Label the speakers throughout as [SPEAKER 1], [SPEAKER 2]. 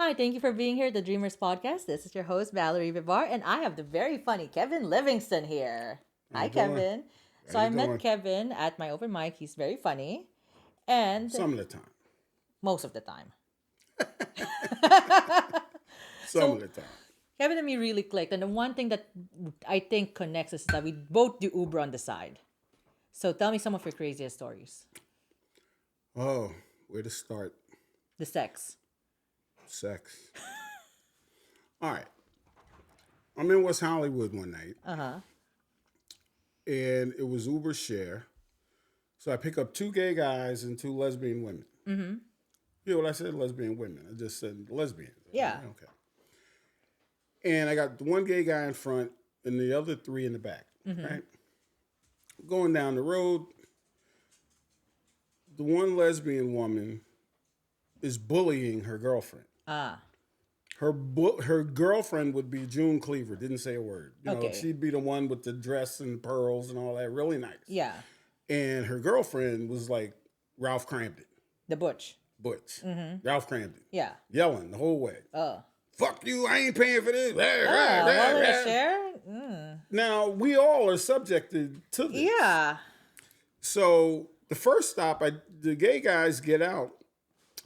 [SPEAKER 1] Hi, thank you for being here at the Dreamers Podcast. This is your host, Valerie Vibar, and I have the very funny Kevin Livingston here.
[SPEAKER 2] How
[SPEAKER 1] Hi,
[SPEAKER 2] you doing?
[SPEAKER 1] Kevin.
[SPEAKER 2] How
[SPEAKER 1] So
[SPEAKER 2] you
[SPEAKER 1] I met
[SPEAKER 2] doing?
[SPEAKER 1] Kevin at my open mic. He's very funny, and
[SPEAKER 2] Some of the time.
[SPEAKER 1] most of the time.
[SPEAKER 2] Some of
[SPEAKER 1] So
[SPEAKER 2] the time.
[SPEAKER 1] Kevin and me really clicked, and the one thing that I think connects us is that we both do Uber on the side. So tell me some of your craziest stories.
[SPEAKER 2] Oh, where to start?
[SPEAKER 1] The sex.
[SPEAKER 2] Sex. All right. I'm in West Hollywood one night,
[SPEAKER 1] Uh huh.
[SPEAKER 2] and it was Uber share. So I pick up two gay guys and two lesbian women.
[SPEAKER 1] Mm-hmm.
[SPEAKER 2] You know what I said? Lesbian women. I just said lesbians.
[SPEAKER 1] Yeah.
[SPEAKER 2] Okay. And I got the one gay guy in front and the other three in the back.
[SPEAKER 1] Mm-hmm.
[SPEAKER 2] Right? Going down the road, the one lesbian woman is bullying her girlfriend.
[SPEAKER 1] Ah.
[SPEAKER 2] Her girlfriend would be June Cleaver. Didn't say a word. You know,
[SPEAKER 1] Okay.
[SPEAKER 2] she'd be the one with the dress and pearls and all that. Really nice.
[SPEAKER 1] Yeah.
[SPEAKER 2] And her girlfriend was like Ralph Cramden,
[SPEAKER 1] The butch.
[SPEAKER 2] Butch,
[SPEAKER 1] Mm-hmm.
[SPEAKER 2] Ralph Cramden,
[SPEAKER 1] Yeah.
[SPEAKER 2] yelling the whole way.
[SPEAKER 1] Oh.
[SPEAKER 2] Fuck you! I ain't paying for this.
[SPEAKER 1] Wallet a share? Mm.
[SPEAKER 2] Now we all are subjected to this.
[SPEAKER 1] Yeah.
[SPEAKER 2] So the first stop, the gay guys get out,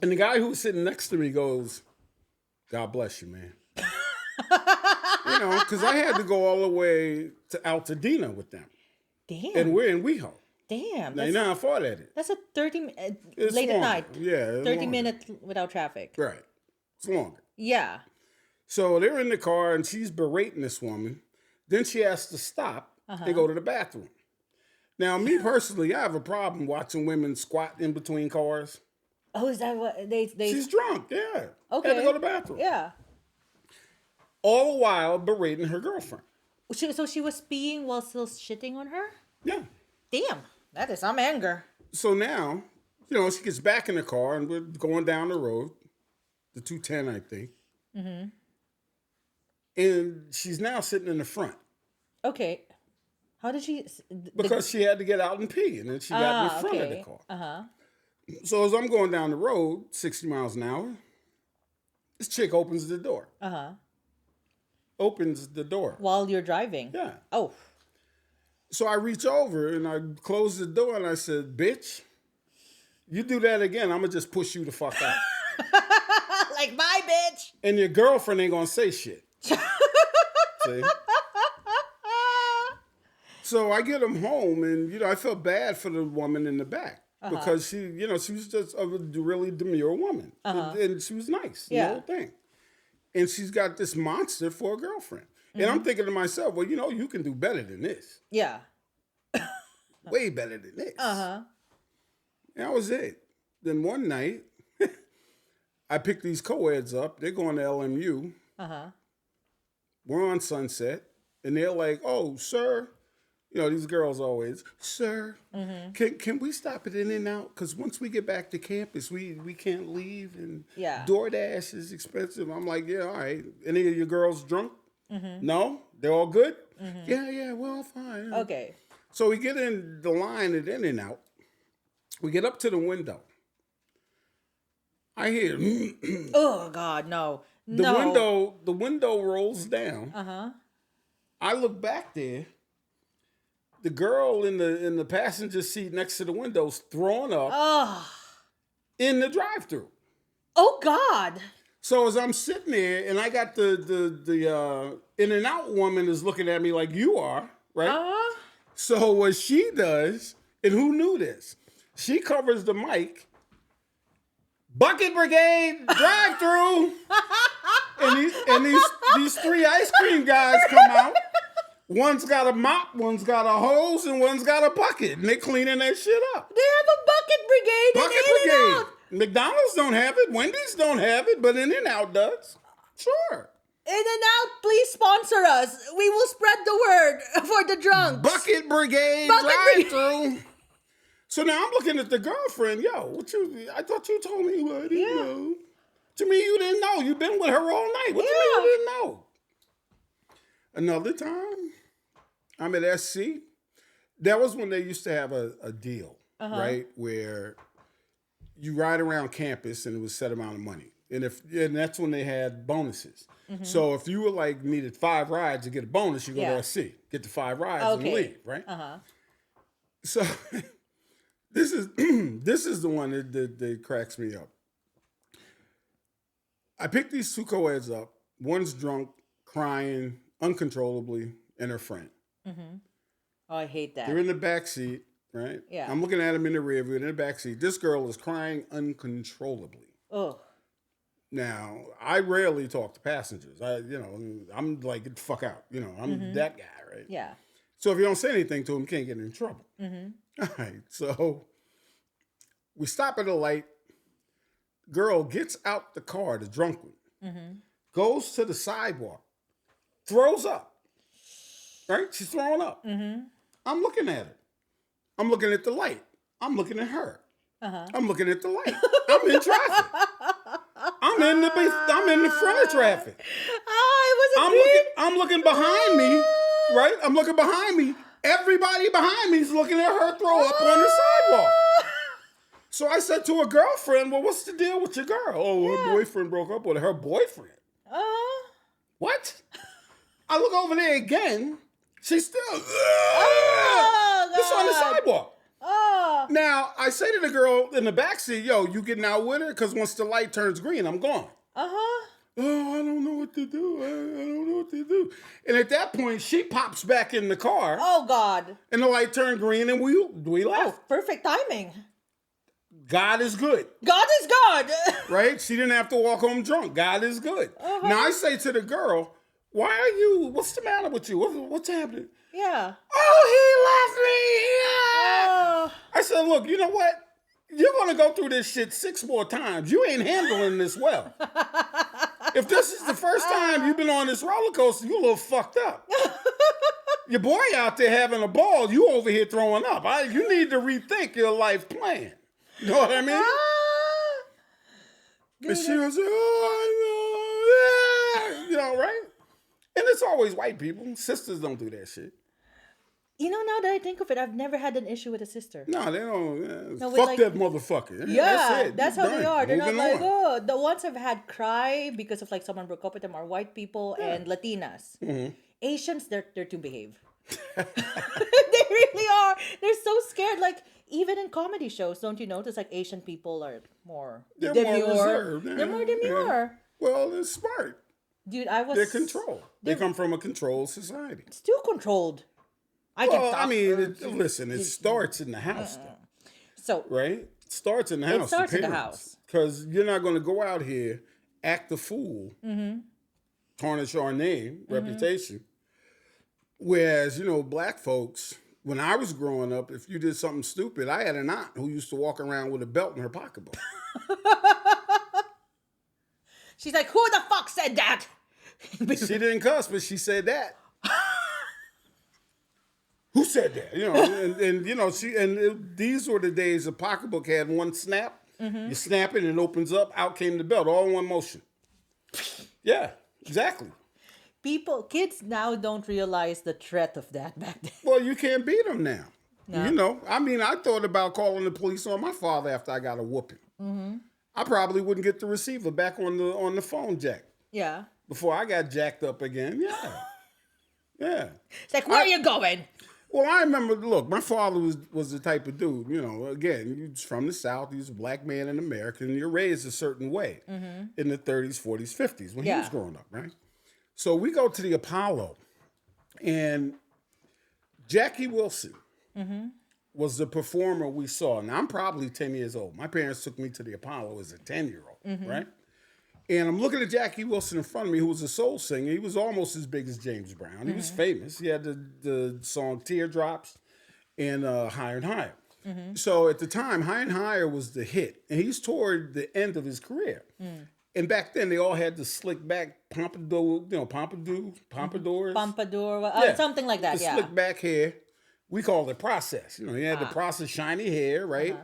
[SPEAKER 2] and the guy who's sitting next to me goes, "God bless you, man." You know, because I had to go all the way to Altadena with them,
[SPEAKER 1] Damn.
[SPEAKER 2] and we're in WeHo.
[SPEAKER 1] Damn.
[SPEAKER 2] Now you know how far that is.
[SPEAKER 1] That's a 30
[SPEAKER 2] It's
[SPEAKER 1] late at
[SPEAKER 2] longer.
[SPEAKER 1] night.
[SPEAKER 2] Yeah, it's
[SPEAKER 1] 30
[SPEAKER 2] longer.
[SPEAKER 1] minutes without traffic.
[SPEAKER 2] Right, it's longer.
[SPEAKER 1] Yeah.
[SPEAKER 2] So they're in the car, and she's berating this woman. Then she has to stop and go to the bathroom. Now, me personally, I have a problem watching women squat in between cars.
[SPEAKER 1] Oh, is that what they
[SPEAKER 2] She's drunk, yeah.
[SPEAKER 1] Okay.
[SPEAKER 2] Had to go to the bathroom.
[SPEAKER 1] Yeah.
[SPEAKER 2] All the while berating her girlfriend.
[SPEAKER 1] So she was peeing while still shitting on her?
[SPEAKER 2] Yeah.
[SPEAKER 1] Damn. That is some anger.
[SPEAKER 2] So now, you know, she gets back in the car, and we're going down the road, the 210, I think.
[SPEAKER 1] Mm-hmm.
[SPEAKER 2] And she's now sitting in the front
[SPEAKER 1] Okay. How did she
[SPEAKER 2] because she had to get out and pee, and then she got in the front of the car.
[SPEAKER 1] Uh-huh.
[SPEAKER 2] So as I'm going down the road, 60 miles an hour, this chick opens the door.
[SPEAKER 1] Uh-huh.
[SPEAKER 2] Opens the door.
[SPEAKER 1] While you're driving.
[SPEAKER 2] Yeah.
[SPEAKER 1] Oh.
[SPEAKER 2] So I reach over and I close the door and I said, "Bitch, you do that again, I'm gonna just push you the fuck out."
[SPEAKER 1] Like, bye, bitch.
[SPEAKER 2] And your girlfriend ain't gonna say shit. See? So I get him home, and you know I felt bad for the woman in the back because she, you know, she was just a really demure woman, and she was nice,
[SPEAKER 1] Yeah.
[SPEAKER 2] the whole thing. And she's got this monster for a girlfriend, and I'm thinking to myself, well, you know, you can do better than this,
[SPEAKER 1] Yeah.
[SPEAKER 2] way better than this.
[SPEAKER 1] Uh-huh.
[SPEAKER 2] And that was it. Then one night, I picked these co-eds up. They're going to LMU.
[SPEAKER 1] Uh-huh.
[SPEAKER 2] We're on Sunset, and they're like, "Oh, sir." You know, these girls always, "Sir, can we stop at In-N-Out? Because once we get back to campus, we can't leave, and
[SPEAKER 1] Yeah.
[SPEAKER 2] DoorDash is expensive." I'm like, "Yeah, all right. Any of your girls drunk? No? They're all good? Yeah, we're all fine."
[SPEAKER 1] Okay.
[SPEAKER 2] So we get in the line at In-N-Out. We get up to the window. I hear
[SPEAKER 1] Oh God, no.
[SPEAKER 2] the
[SPEAKER 1] No.
[SPEAKER 2] window rolls down.
[SPEAKER 1] Uh-huh.
[SPEAKER 2] I look back there. The girl in the passenger seat next to the window's throwing up
[SPEAKER 1] Oh.
[SPEAKER 2] in the drive-thru.
[SPEAKER 1] Oh God.
[SPEAKER 2] So as I'm sitting there and I got the In-N-Out woman is looking at me like you are, right?
[SPEAKER 1] Uh-huh.
[SPEAKER 2] So what she does, and who knew this? She covers the mic. "Bucket Brigade drive-thru," and these three ice cream guys come out. One's got a mop, one's got a hose, and one's got a bucket, and they're cleaning that shit up.
[SPEAKER 1] They have a bucket brigade.
[SPEAKER 2] Bucket
[SPEAKER 1] in
[SPEAKER 2] Brigade.
[SPEAKER 1] In-N-Out.
[SPEAKER 2] McDonald's don't have it. Wendy's don't have it, but In-N-Out does. Sure.
[SPEAKER 1] In-N-Out, please sponsor us. We will spread the word for the drunks.
[SPEAKER 2] Bucket Brigade
[SPEAKER 1] Bucket
[SPEAKER 2] drive-thru. So now I'm looking at the girlfriend. Yo, I thought you told me what you
[SPEAKER 1] Yeah.
[SPEAKER 2] know. To me, you didn't know. You've been with her all night. What do you mean you didn't know? Another time, I'm at SC. That was when they used to have a deal, right? Where you ride around campus and it was a set amount of money. and that's when they had bonuses. So if you were like needed 5 rides to get a bonus, you go to a C, get the 5 rides and leave, right? So this is this is the one that cracks me up. I picked these 2 co-eds up. One's drunk, crying uncontrollably, and her friend.
[SPEAKER 1] Oh, I hate that.
[SPEAKER 2] They're in the back seat, right?
[SPEAKER 1] Yeah.
[SPEAKER 2] I'm looking at them in the rear view. In the back seat, this girl is crying uncontrollably.
[SPEAKER 1] Oh.
[SPEAKER 2] Now, I rarely talk to passengers. I'm like, get the fuck out. I'm that guy, right?
[SPEAKER 1] Yeah.
[SPEAKER 2] So if you don't say anything to him, you can't get in trouble. All right. So we stop at a light. Girl gets out the car, the drunk one, goes to the sidewalk, throws up. Right? She's throwing up. I'm looking at her. I'm looking at the light. I'm looking at her. I'm looking at the light. I'm in traffic. I'm in the front of traffic.
[SPEAKER 1] Oh, it was a dream.
[SPEAKER 2] I'm looking behind me, right? I'm looking behind me. Everybody behind me is looking at her throw up on the sidewalk. So I said to her girlfriend, well, what's the deal with your girl? Oh, her boyfriend broke up with her boyfriend. What? I look over there again. She's still it's on the sidewalk. Now, I say to the girl in the backseat, yo, you getting out with her? Because once the light turns green, I'm gone. Oh, I don't know what to do. I don't know what to do. And at that point, she pops back in the car.
[SPEAKER 1] Oh, God.
[SPEAKER 2] And the light turned green and we left.
[SPEAKER 1] Oh, perfect timing.
[SPEAKER 2] God is good.
[SPEAKER 1] God is God.
[SPEAKER 2] Right? She didn't have to walk home drunk. God is good. Now, I say to the girl, what's the matter with you? What's happening?
[SPEAKER 1] Yeah.
[SPEAKER 2] Oh, he left me. I said, look, you know what? You're going to go through this shit 6 more times. You ain't handling this well. If this is the first time you've been on this roller coaster, you a little fucked up. Your boy out there having a ball, you over here throwing up. You need to rethink your life plan. You know what I mean? And she was like, oh, yeah. Right? And it's always white people. Sisters don't do that shit.
[SPEAKER 1] Now that I think of it, I've never had an issue with a sister.
[SPEAKER 2] No, they don't.
[SPEAKER 1] No,
[SPEAKER 2] fuck that motherfucker.
[SPEAKER 1] Yeah, that's how they are. They're not
[SPEAKER 2] Moving on.
[SPEAKER 1] the ones I've had cry because of someone broke up with them are white people and Latinas. Asians, they're to behave. They really are. They're so scared. Even in comedy shows, don't you notice Asian people are more demure.
[SPEAKER 2] More reserved.
[SPEAKER 1] They're more demure.
[SPEAKER 2] Well, they're smart.
[SPEAKER 1] Dude,
[SPEAKER 2] They're controlled. They come from a controlled society.
[SPEAKER 1] Still controlled.
[SPEAKER 2] Listen, it starts in the house, though.
[SPEAKER 1] So,
[SPEAKER 2] right? It starts in the house.
[SPEAKER 1] It starts in the house.
[SPEAKER 2] Because you're not going to go out here, act a fool, tarnish our name, reputation. Whereas, black folks, when I was growing up, if you did something stupid, I had an aunt who used to walk around with a belt in her pocketbook.
[SPEAKER 1] She's like, who the fuck said that?
[SPEAKER 2] She didn't cuss, but she said that. Who said that? These were the days the pocketbook had one snap. You snap it and it opens up. Out came the belt, all in one motion. Yeah, exactly.
[SPEAKER 1] Kids now don't realize the threat of that back then.
[SPEAKER 2] Well, you can't beat them now.
[SPEAKER 1] No.
[SPEAKER 2] I thought about calling the police on my father after I got a whooping. I probably wouldn't get the receiver back on the phone jack.
[SPEAKER 1] Yeah.
[SPEAKER 2] Before I got jacked up again. Yeah. Yeah.
[SPEAKER 1] It's where are you going?
[SPEAKER 2] Well, I remember, look, my father was the type of dude, again, he's from the South. He's a black man in America, and you're raised a certain way in the 30s, 40s, 50s when he was growing up, right? So we go to the Apollo, and Jackie Wilson was the performer we saw. Now, I'm probably 10 years old. My parents took me to the Apollo as a 10-year-old, right? And I'm looking at Jackie Wilson in front of me, who was a soul singer. He was almost as big as James Brown. He was famous. He had the song Teardrops and Higher and Higher. So at the time, Higher and Higher was the hit. And he's toward the end of his career. And back then, they all had the slick back pompadour, pompadours.
[SPEAKER 1] Pompadour, something like that,
[SPEAKER 2] the slick back hair. We called it process. He had the process shiny hair, right?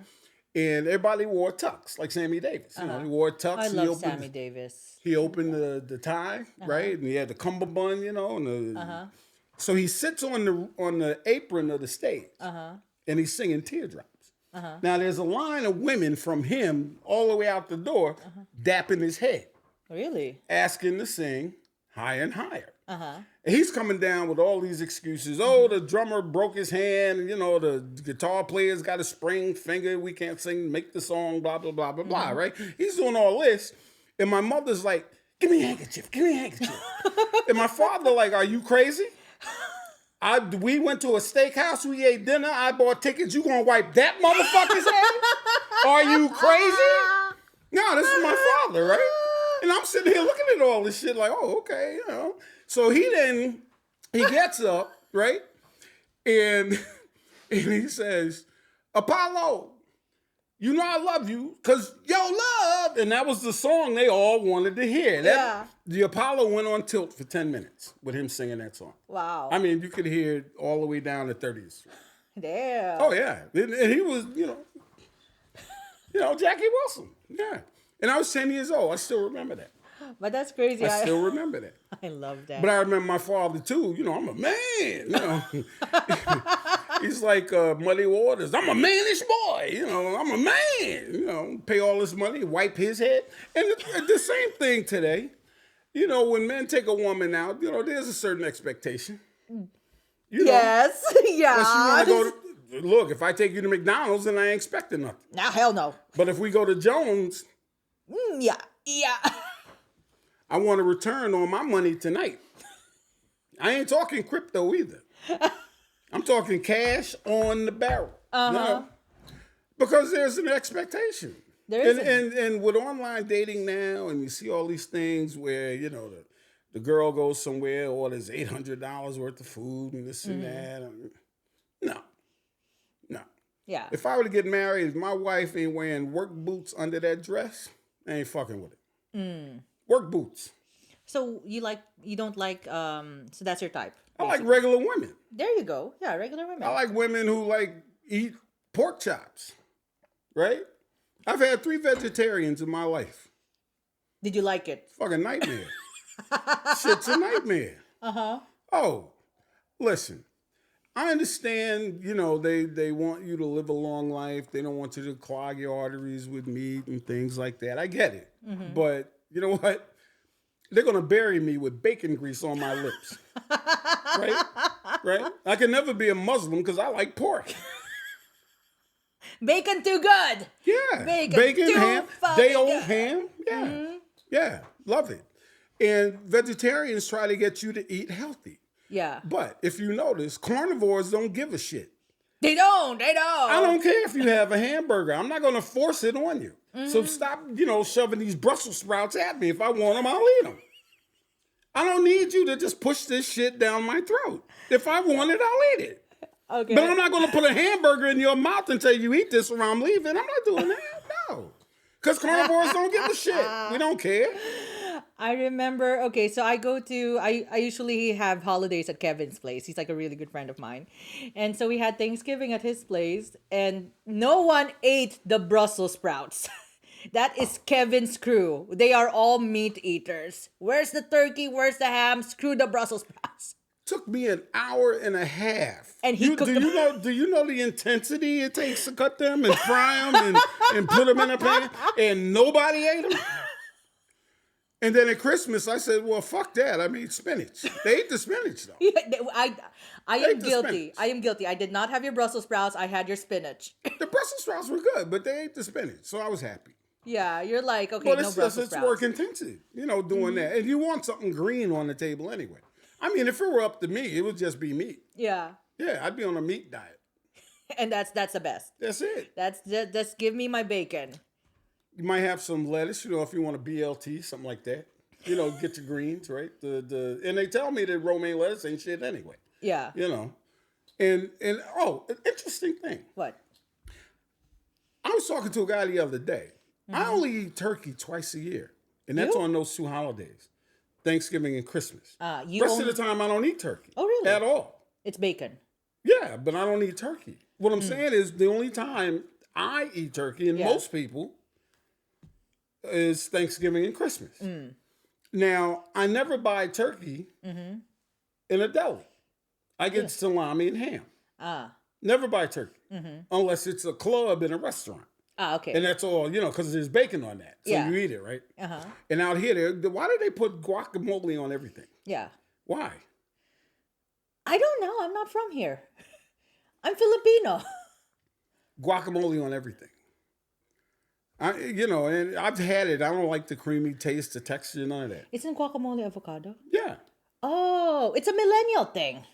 [SPEAKER 2] And everybody wore tux, like Sammy Davis. He wore tux.
[SPEAKER 1] I love Sammy Davis.
[SPEAKER 2] He opened the tie, right? And he had the cummerbund, So he sits on the apron of the stage, and he's singing Teardrops. Now there's a line of women from him all the way out the door, dapping his head,
[SPEAKER 1] Really?
[SPEAKER 2] asking to sing higher and higher.
[SPEAKER 1] Uh-huh.
[SPEAKER 2] And he's coming down with all these excuses. Oh, the drummer broke his hand. And, the guitar player's got a sprained finger. We can't sing, make the song, blah, blah, blah, blah, blah, right? He's doing all this. And my mother's like, give me a handkerchief, give me a handkerchief. And my father like, are you crazy? We went to a steakhouse, we ate dinner, I bought tickets. You gonna wipe that motherfucker's head? Are you crazy? No, this is my father, right? And I'm sitting here looking at all this shit like, oh, okay, So he gets up, right? And he says, Apollo, you know I love you, because yo love. And that was the song they all wanted to hear. The Apollo went on tilt for 10 minutes with him singing that song.
[SPEAKER 1] Wow.
[SPEAKER 2] I mean, you could hear it all the way down to 30th Street.
[SPEAKER 1] Damn.
[SPEAKER 2] Oh, yeah. And he was, Jackie Wilson. Yeah. And I was 10 years old. I still remember that.
[SPEAKER 1] But that's crazy.
[SPEAKER 2] I still remember that.
[SPEAKER 1] I love that.
[SPEAKER 2] But I remember my father, too. I'm a man. He's like Muddy Waters. I'm a mannish boy. I'm a man. Pay all this money, wipe his head. And the same thing today. When men take a woman out, there's a certain expectation.
[SPEAKER 1] Yes. Yeah.
[SPEAKER 2] Look, if I take you to McDonald's, then I ain't expecting nothing.
[SPEAKER 1] Nah, hell no.
[SPEAKER 2] But if we go to Jones,
[SPEAKER 1] Yeah.
[SPEAKER 2] I want to return on my money tonight. I ain't talking crypto either. I'm talking cash on the barrel. Because there's an expectation.
[SPEAKER 1] There is.
[SPEAKER 2] And with online dating now, and you see all these things where, the girl goes somewhere, orders $800 worth of food and this and that. No.
[SPEAKER 1] Yeah.
[SPEAKER 2] If I were to get married, if my wife ain't wearing work boots under that dress, I ain't fucking with it. Work boots.
[SPEAKER 1] So you don't like, so that's your type.
[SPEAKER 2] I like regular women.
[SPEAKER 1] There you go. Yeah, regular women.
[SPEAKER 2] I like women who eat pork chops, right? I've had 3 vegetarians in my life.
[SPEAKER 1] Did you like it?
[SPEAKER 2] Fucking nightmare. Shit's a nightmare. Oh, listen. I understand, they want you to live a long life. They don't want you to clog your arteries with meat and things like that. I get it. But you know what? They're going to bury me with bacon grease on my lips. Right? I can never be a Muslim because I like pork.
[SPEAKER 1] Bacon too good.
[SPEAKER 2] Yeah.
[SPEAKER 1] Bacon too
[SPEAKER 2] ham.
[SPEAKER 1] fucking
[SPEAKER 2] Day old
[SPEAKER 1] good.
[SPEAKER 2] ham. Yeah. Yeah. Love it. And vegetarians try to get you to eat healthy.
[SPEAKER 1] Yeah.
[SPEAKER 2] But if you notice, carnivores don't give a shit.
[SPEAKER 1] They don't.
[SPEAKER 2] I don't care if you have a hamburger. I'm not going to force it on you. So stop, shoving these Brussels sprouts at me. If I want them, I'll eat them. I don't need you to just push this shit down my throat. If I want it, I'll eat it.
[SPEAKER 1] Okay.
[SPEAKER 2] But I'm not going to put a hamburger in your mouth and tell you eat this or I'm leaving. I'm not doing that. No. Because carnivores don't give a shit. We don't care.
[SPEAKER 1] I remember, okay, so I usually have holidays at Kevin's place. He's like a really good friend of mine. And so we had Thanksgiving at his place and no one ate the Brussels sprouts. That is Kevin's crew. They are all meat eaters. Where's the turkey? Where's the ham? Screw the Brussels sprouts.
[SPEAKER 2] Took me an hour and a half.
[SPEAKER 1] And he cooked them.
[SPEAKER 2] Do you know the intensity it takes to cut them and fry them and put them in a pan? And nobody ate them? And then at Christmas, I said, well, fuck that. I made spinach. They ate the spinach, though.
[SPEAKER 1] I am guilty. I am guilty. I did not have your Brussels sprouts. I had your spinach.
[SPEAKER 2] The Brussels sprouts were good, but they ate the spinach. So I was happy.
[SPEAKER 1] Yeah, you're like, okay,
[SPEAKER 2] But
[SPEAKER 1] no Brussels sprouts.
[SPEAKER 2] It's work intensive, doing that. And you want something green on the table anyway. I mean, if it were up to me, it would just be meat.
[SPEAKER 1] Yeah.
[SPEAKER 2] Yeah, I'd be on a meat diet.
[SPEAKER 1] And that's the best.
[SPEAKER 2] That's it.
[SPEAKER 1] That's just give me my bacon.
[SPEAKER 2] You might have some lettuce, if you want a BLT, something like that. Get your greens, right? And they tell me that romaine lettuce ain't shit anyway.
[SPEAKER 1] Yeah.
[SPEAKER 2] And an interesting thing.
[SPEAKER 1] What?
[SPEAKER 2] I was talking to a guy the other day. I only eat turkey twice a year. And that's on those 2 holidays. Thanksgiving and Christmas. Of the time, I don't eat turkey.
[SPEAKER 1] Oh, really?
[SPEAKER 2] At all.
[SPEAKER 1] It's bacon.
[SPEAKER 2] Yeah, but I don't eat turkey. What I'm saying is the only time I eat turkey, and most people, is Thanksgiving and Christmas. Now, I never buy turkey in a deli. I get salami and ham. Never buy turkey. unless it's a club and a restaurant.
[SPEAKER 1] Ah, okay.
[SPEAKER 2] And that's all, because there's bacon on that. So
[SPEAKER 1] Yeah.
[SPEAKER 2] you eat it, right?
[SPEAKER 1] Uh-huh.
[SPEAKER 2] And out here, why do they put guacamole on everything?
[SPEAKER 1] Yeah.
[SPEAKER 2] Why?
[SPEAKER 1] I don't know. I'm not from here. I'm Filipino.
[SPEAKER 2] Guacamole on everything. And I've had it. I don't like the creamy taste, the texture, none of that.
[SPEAKER 1] Isn't guacamole avocado?
[SPEAKER 2] Yeah.
[SPEAKER 1] Oh, it's a millennial thing.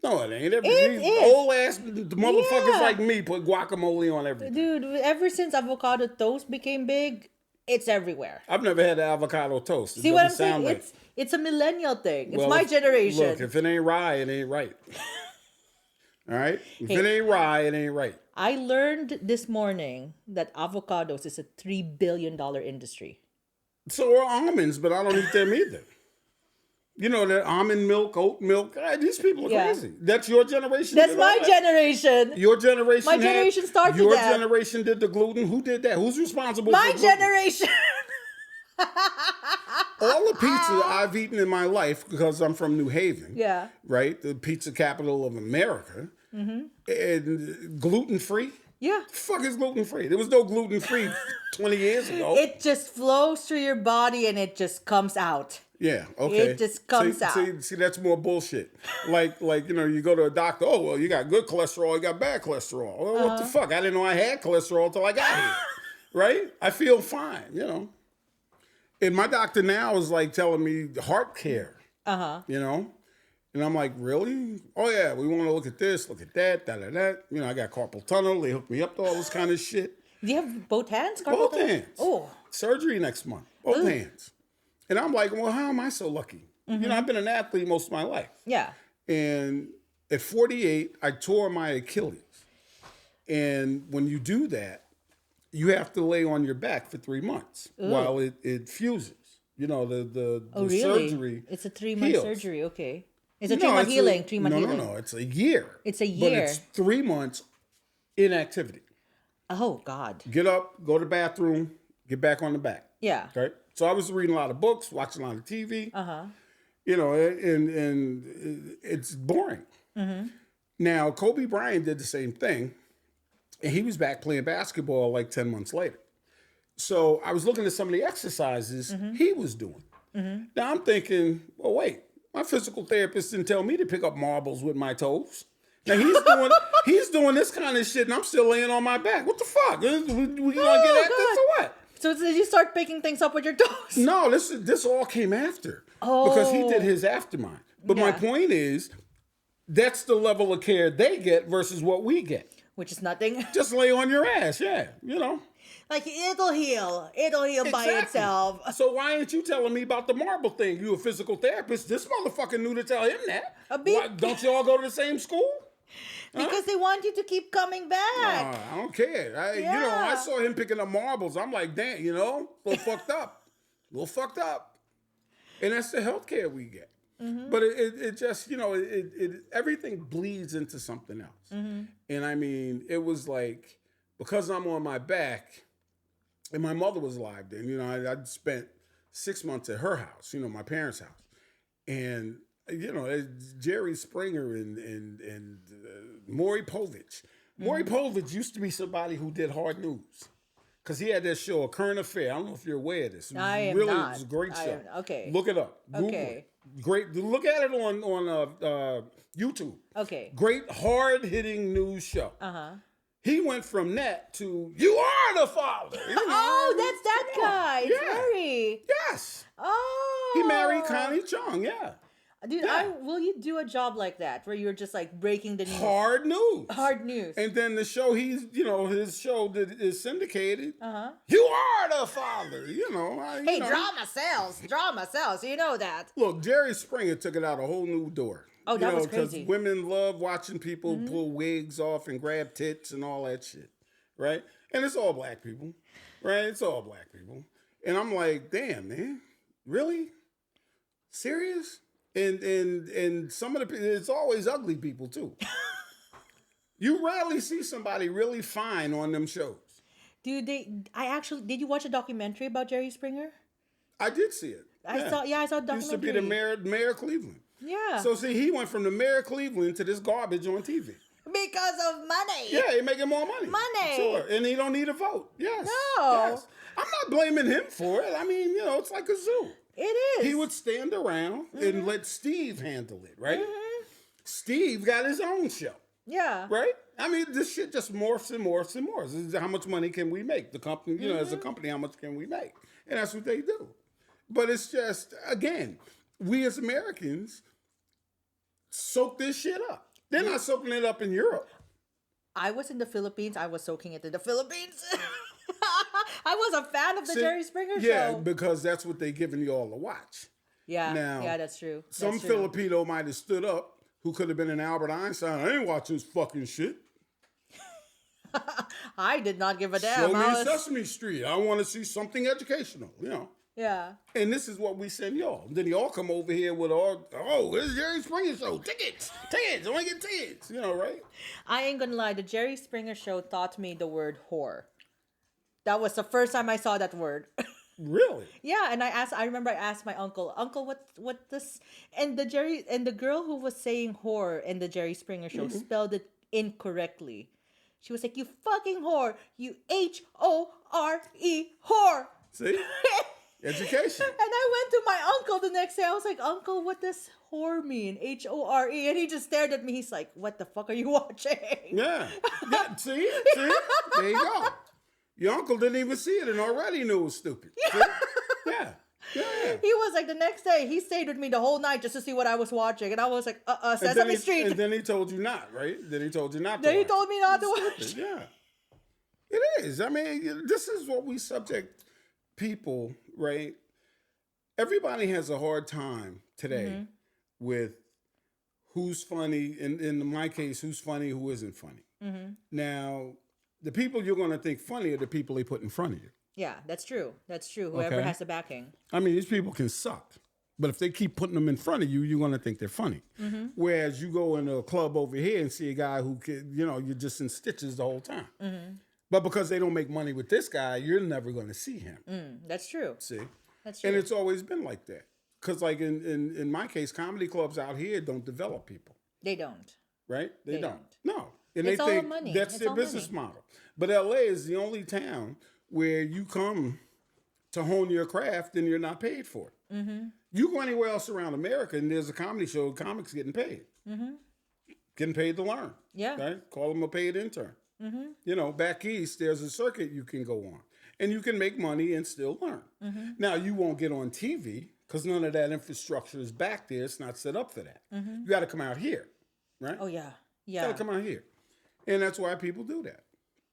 [SPEAKER 2] No, it ain't.
[SPEAKER 1] It
[SPEAKER 2] These
[SPEAKER 1] is.
[SPEAKER 2] old ass motherfuckers
[SPEAKER 1] Yeah.
[SPEAKER 2] like me put guacamole on everything.
[SPEAKER 1] Dude, ever since avocado toast became big, it's everywhere.
[SPEAKER 2] I've never had the avocado toast. It
[SPEAKER 1] See what I'm
[SPEAKER 2] doesn't
[SPEAKER 1] saying?
[SPEAKER 2] sound right.
[SPEAKER 1] It's a millennial thing. It's
[SPEAKER 2] Well,
[SPEAKER 1] my generation.
[SPEAKER 2] Look, if it ain't rye, it ain't right. All right? If it ain't rye, it ain't right.
[SPEAKER 1] I learned this morning that avocados is a $3 billion industry.
[SPEAKER 2] So are almonds, but I don't eat them either. That almond milk, oat milk. These people are crazy. That's your generation.
[SPEAKER 1] That's
[SPEAKER 2] did all
[SPEAKER 1] my
[SPEAKER 2] that?
[SPEAKER 1] generation.
[SPEAKER 2] Your generation.
[SPEAKER 1] My generation started
[SPEAKER 2] Your
[SPEAKER 1] that.
[SPEAKER 2] generation did the gluten. Who did that? Who's responsible
[SPEAKER 1] My
[SPEAKER 2] for gluten?
[SPEAKER 1] generation.
[SPEAKER 2] All the pizza I've eaten in my life, because I'm from New Haven.
[SPEAKER 1] Yeah.
[SPEAKER 2] Right? The pizza capital of America. And gluten-free.
[SPEAKER 1] Yeah.
[SPEAKER 2] The fuck is gluten-free? There was no gluten-free 20 years ago.
[SPEAKER 1] It just flows through your body and it just comes out.
[SPEAKER 2] Yeah, okay.
[SPEAKER 1] It just comes out.
[SPEAKER 2] See, that's more bullshit. Like, you go to a doctor, oh, well, you got good cholesterol, you got bad cholesterol. Well, what the fuck? I didn't know I had cholesterol until I got here. Right? I feel fine, And my doctor now is like telling me heart care. And I'm like, really? Oh, yeah, we want to look at this, look at that, that. I got carpal tunnel. They hooked me up to all this kind of shit.
[SPEAKER 1] Do you have both hands?
[SPEAKER 2] Both hands.
[SPEAKER 1] Oh.
[SPEAKER 2] Surgery next month. Both hands. And I'm like, well, how am I so lucky? I've been an athlete most of my life.
[SPEAKER 1] Yeah.
[SPEAKER 2] And at 48, I tore my Achilles. And when you do that, you have to lay on your back for 3 months while it fuses. The
[SPEAKER 1] really?
[SPEAKER 2] surgery.
[SPEAKER 1] It's a 3-month
[SPEAKER 2] heals.
[SPEAKER 1] surgery. Okay. It's a 3-month healing. 3-month healing.
[SPEAKER 2] No. It's a year.
[SPEAKER 1] It's a
[SPEAKER 2] But
[SPEAKER 1] year.
[SPEAKER 2] it's 3 months inactivity.
[SPEAKER 1] Oh, God.
[SPEAKER 2] Get up, go to the bathroom, get back on the back.
[SPEAKER 1] Yeah.
[SPEAKER 2] Okay. So I was reading a lot of books, watching a lot of TV. And it's boring. Now, Kobe Bryant did the same thing, and he was back playing basketball like 10 months later. So I was looking at some of the exercises he was doing. Now I'm thinking, well, wait, my physical therapist didn't tell me to pick up marbles with my toes. Now he's doing this kind of shit, and I'm still laying on my back. What the fuck? We gonna get at this or what?
[SPEAKER 1] So did you start picking things up with your toes?
[SPEAKER 2] No, this all came after. Because he did his aftermind. But my
[SPEAKER 1] Yeah.
[SPEAKER 2] point is, that's the level of care they get versus what we get.
[SPEAKER 1] Which is nothing.
[SPEAKER 2] Just lay on your ass, yeah,
[SPEAKER 1] Like, it'll heal. It'll heal by
[SPEAKER 2] Exactly.
[SPEAKER 1] itself.
[SPEAKER 2] So why ain't you telling me about the marble thing? You a physical therapist. This motherfucker knew to tell him that. Why, don't you all go to the same school?
[SPEAKER 1] Because they want you to keep coming back.
[SPEAKER 2] I don't care. I
[SPEAKER 1] Yeah.
[SPEAKER 2] saw him picking up marbles. I'm like, damn, a little fucked up. A little fucked up. And that's the healthcare we get. But it just, everything bleeds into something else. And I mean, it was like, because I'm on my back, and my mother was alive then, I'd spent 6 months at her house, my parents' house. And, Jerry Springer and Maury Povich. Maury Povich used to be somebody who did hard news. Because he had that show, A Current Affair. I don't know if you're aware of this. It was a great show.
[SPEAKER 1] Okay.
[SPEAKER 2] Look it up. Google
[SPEAKER 1] Okay.
[SPEAKER 2] it. Great. Look at it on YouTube.
[SPEAKER 1] Okay.
[SPEAKER 2] Great hard-hitting news show.
[SPEAKER 1] Uh-huh.
[SPEAKER 2] He went from that to, you are the father.
[SPEAKER 1] Oh, that's that guy. It's
[SPEAKER 2] Yeah.
[SPEAKER 1] Murray.
[SPEAKER 2] Yes.
[SPEAKER 1] Oh.
[SPEAKER 2] He married Connie Chung, yeah.
[SPEAKER 1] Dude,
[SPEAKER 2] Yeah.
[SPEAKER 1] will you do a job like that where you're just like breaking the news?
[SPEAKER 2] Hard news.
[SPEAKER 1] Hard news.
[SPEAKER 2] And then the show his show that is syndicated.
[SPEAKER 1] Uh-huh.
[SPEAKER 2] You are the father.
[SPEAKER 1] Hey, drama sells. Drama sells. You know that.
[SPEAKER 2] Look, Jerry Springer took it out a whole new door.
[SPEAKER 1] Oh, that was crazy.
[SPEAKER 2] Because women love watching people pull wigs off and grab tits and all that shit, right? And it's all black people, right? It's all black people. And I'm like, damn, man, really? Serious? And some of it's always ugly people too. You rarely see somebody really fine on them shows.
[SPEAKER 1] Dude, did you watch a documentary about Jerry Springer?
[SPEAKER 2] I did see it.
[SPEAKER 1] I saw a documentary.
[SPEAKER 2] Used to be the mayor of Cleveland.
[SPEAKER 1] Yeah.
[SPEAKER 2] So see, he went from the mayor of Cleveland to this garbage on TV.
[SPEAKER 1] Because of money.
[SPEAKER 2] Yeah, he making more money.
[SPEAKER 1] Money.
[SPEAKER 2] Sure. And he don't need a vote. Yes.
[SPEAKER 1] No.
[SPEAKER 2] Yes. I'm not blaming him for it. I mean, it's like a zoo.
[SPEAKER 1] It is.
[SPEAKER 2] He would stand around and let Steve handle it, right? Steve got his own show.
[SPEAKER 1] Yeah.
[SPEAKER 2] Right? I mean, this shit just morphs and morphs and morphs. This is how much money can we make? The company, as a company, how much can we make? And that's what they do. But it's just, again, we as Americans soak this shit up. They're not soaking it up in Europe.
[SPEAKER 1] I was in the Philippines. I was soaking it in the Philippines. I was a fan of the Jerry Springer show.
[SPEAKER 2] Yeah, because that's what they giving you all to watch.
[SPEAKER 1] Yeah.
[SPEAKER 2] Now,
[SPEAKER 1] yeah, that's true.
[SPEAKER 2] Some
[SPEAKER 1] That's true.
[SPEAKER 2] Filipino might have stood up who could have been an Albert Einstein. I ain't watching this fucking shit.
[SPEAKER 1] I did not give a damn.
[SPEAKER 2] Show me
[SPEAKER 1] I was...
[SPEAKER 2] Sesame Street. I want to see something educational,
[SPEAKER 1] Yeah.
[SPEAKER 2] And this is what we send y'all. Then y'all come over here with it's Jerry Springer show. Tickets. I want to get tickets. Right?
[SPEAKER 1] I ain't gonna lie. The Jerry Springer show taught me the word whore. That was the first time I saw that word.
[SPEAKER 2] Really?
[SPEAKER 1] Yeah, and I remember I asked my uncle, what this, and the girl who was saying whore in the Jerry Springer show spelled it incorrectly. She was like, "You fucking whore, you HORE whore."
[SPEAKER 2] See? Education.
[SPEAKER 1] And I went to my uncle the next day. I was like, "Uncle, what does whore mean? HORE?" And he just stared at me. He's like, "What the fuck are you watching?"
[SPEAKER 2] Yeah. See? There you go. Your uncle didn't even see it and already knew it was stupid. See? Yeah.
[SPEAKER 1] He was like, the next day, he stayed with me the whole night just to see what I was watching. And I was like, Sesame Street.
[SPEAKER 2] And then he told you not, right? Then he told you not to
[SPEAKER 1] Then he
[SPEAKER 2] watch
[SPEAKER 1] told me not to watch.
[SPEAKER 2] Yeah. It is. I mean, this is what we subject people, right? Everybody has a hard time today with who's funny, in my case, who's funny, who isn't funny. Now, the people you're going to think funny are the people they put in front of you.
[SPEAKER 1] Yeah, that's true. That's true. Whoever has the backing.
[SPEAKER 2] I mean, these people can suck. But if they keep putting them in front of you, you're going to think they're funny. Whereas you go into a club over here and see a guy who, you're just in stitches the whole time. But because they don't make money with this guy, you're never going to see him.
[SPEAKER 1] That's true.
[SPEAKER 2] See?
[SPEAKER 1] That's true.
[SPEAKER 2] And it's always been like that. Because like in my case, comedy clubs out here don't develop people.
[SPEAKER 1] They don't.
[SPEAKER 2] Right? They don't. No. And
[SPEAKER 1] It's
[SPEAKER 2] they
[SPEAKER 1] all
[SPEAKER 2] think
[SPEAKER 1] money.
[SPEAKER 2] that's
[SPEAKER 1] It's
[SPEAKER 2] their
[SPEAKER 1] all
[SPEAKER 2] business
[SPEAKER 1] money.
[SPEAKER 2] model. But LA is the only town where you come to hone your craft and you're not paid for it. You go anywhere else around America and there's a comedy show, comics getting paid. Getting paid to learn.
[SPEAKER 1] Yeah.
[SPEAKER 2] Right? Call them a paid intern. Back east, there's a circuit you can go on. And you can make money and still learn. Now, you won't get on TV because none of that infrastructure is back there. It's not set up for that. You got to come out here. Right?
[SPEAKER 1] Oh, yeah.
[SPEAKER 2] You
[SPEAKER 1] Yeah.
[SPEAKER 2] got to come out here. And that's why people do that.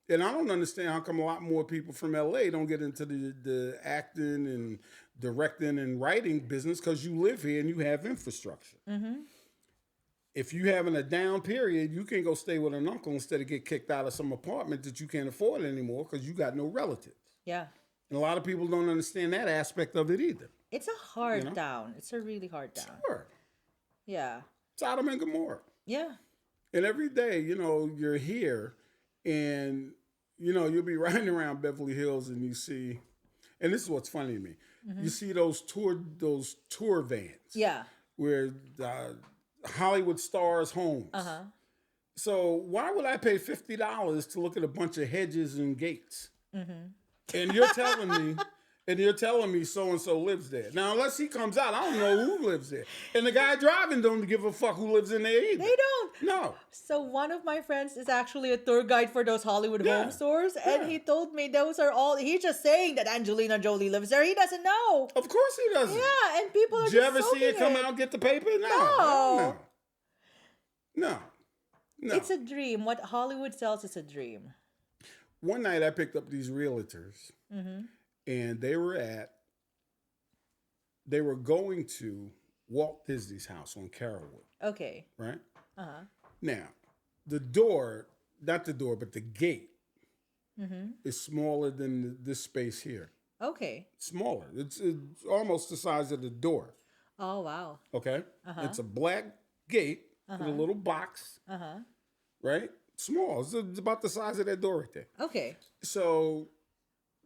[SPEAKER 2] And I don't understand how come a lot more people from LA don't get into the acting and directing and writing business because you live here and you have infrastructure. If you having a down period, you can go stay with an uncle instead of get kicked out of some apartment that you can't afford anymore because you got no relatives.
[SPEAKER 1] Yeah.
[SPEAKER 2] And a lot of people don't understand that aspect of it either.
[SPEAKER 1] It's a hard down. It's a really hard down.
[SPEAKER 2] Sure.
[SPEAKER 1] Yeah.
[SPEAKER 2] Sodom and Gomorrah.
[SPEAKER 1] Yeah.
[SPEAKER 2] And every day, you're here and, you'll be riding around Beverly Hills and you see, and this is what's funny to me, you see those tour vans.
[SPEAKER 1] Yeah.
[SPEAKER 2] Where Hollywood stars' homes. So why would I pay $50 to look at a bunch of hedges and gates? And you're telling me so and so lives there. Now, unless he comes out, I don't know who lives there. And the guy driving don't give a fuck who lives in there either.
[SPEAKER 1] They don't.
[SPEAKER 2] No.
[SPEAKER 1] So one of my friends is actually a tour guide for those Hollywood home stores, and he told me those are all. He's just saying that Angelina Jolie lives there. He doesn't know.
[SPEAKER 2] Of course he doesn't.
[SPEAKER 1] Yeah, and people are
[SPEAKER 2] Did
[SPEAKER 1] just
[SPEAKER 2] you ever see it come out and get the paper? No. No.
[SPEAKER 1] It's a dream. What Hollywood sells is a dream.
[SPEAKER 2] One night I picked up these realtors, and they were going to Walt Disney's house on Carrollwood.
[SPEAKER 1] Okay.
[SPEAKER 2] Right? Now, the door, not the door, but the gate is smaller than this space here.
[SPEAKER 1] Okay.
[SPEAKER 2] Smaller. It's almost the size of the door.
[SPEAKER 1] Oh, wow.
[SPEAKER 2] Okay? It's a black gate with a little box. Right? Small. It's about the size of that door right there.
[SPEAKER 1] Okay.
[SPEAKER 2] So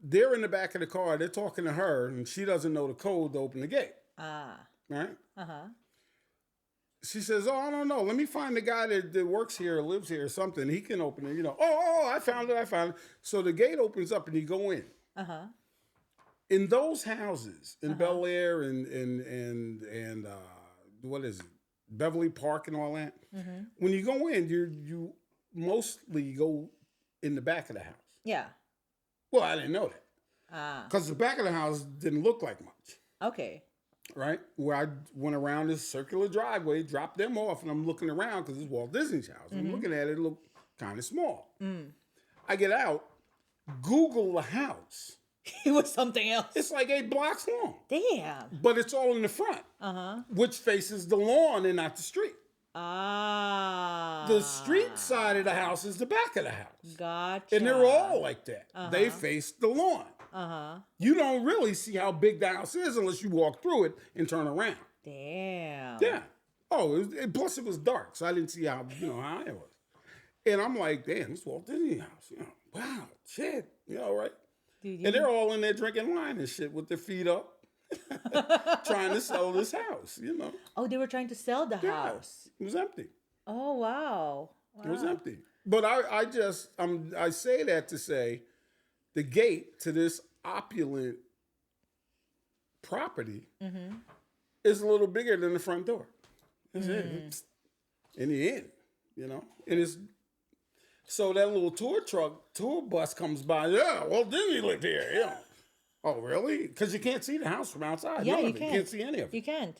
[SPEAKER 2] they're in the back of the car. They're talking to her, and she doesn't know the code to open the gate.
[SPEAKER 1] Ah.
[SPEAKER 2] Right? she says, "Oh, I don't know. Let me find the guy that works here or lives here or something. He can open it. I found it. I found it." So the gate opens up and you go in.
[SPEAKER 1] Uh-huh.
[SPEAKER 2] In those houses in Bel Air and what is it, Beverly Park and all that. When you go in, you mostly go in the back of the house.
[SPEAKER 1] Yeah.
[SPEAKER 2] Well, I didn't know that
[SPEAKER 1] Ah.
[SPEAKER 2] because the back of the house didn't look like much.
[SPEAKER 1] Okay.
[SPEAKER 2] Right? Where I went around this circular driveway, dropped them off, and I'm looking around because it's Walt Disney's house. I'm looking at it, it looked kind of small. I get out, Google the house.
[SPEAKER 1] It was something else.
[SPEAKER 2] It's like 8 blocks long.
[SPEAKER 1] Damn.
[SPEAKER 2] But it's all in the front, which faces the lawn and not the street.
[SPEAKER 1] Ah.
[SPEAKER 2] The street side of the house is the back of the house.
[SPEAKER 1] Gotcha.
[SPEAKER 2] And they're all like that. They face the lawn. You don't really see how big the house is unless you walk through it and turn around.
[SPEAKER 1] Damn.
[SPEAKER 2] Yeah. Oh, plus it was dark, so I didn't see how high it was. And I'm like, damn, this Walt Disney house. Wow, shit. Right?
[SPEAKER 1] Dude,
[SPEAKER 2] And they're all in there drinking wine and shit with their feet up, trying to sell this house.
[SPEAKER 1] Oh, they were trying to sell the
[SPEAKER 2] Yeah,
[SPEAKER 1] house.
[SPEAKER 2] it was empty.
[SPEAKER 1] Oh, wow.
[SPEAKER 2] It was empty. But I say that to say the gate to this opulent property is a little bigger than the front door. That's it. It's in the end, And it's so that little tour bus comes by. Yeah, Walt Disney lived here. Yeah. Oh, really? Because you can't see the house from outside.
[SPEAKER 1] Yeah,
[SPEAKER 2] None
[SPEAKER 1] you
[SPEAKER 2] of it.
[SPEAKER 1] can't.
[SPEAKER 2] You can't see any of it.
[SPEAKER 1] You can't.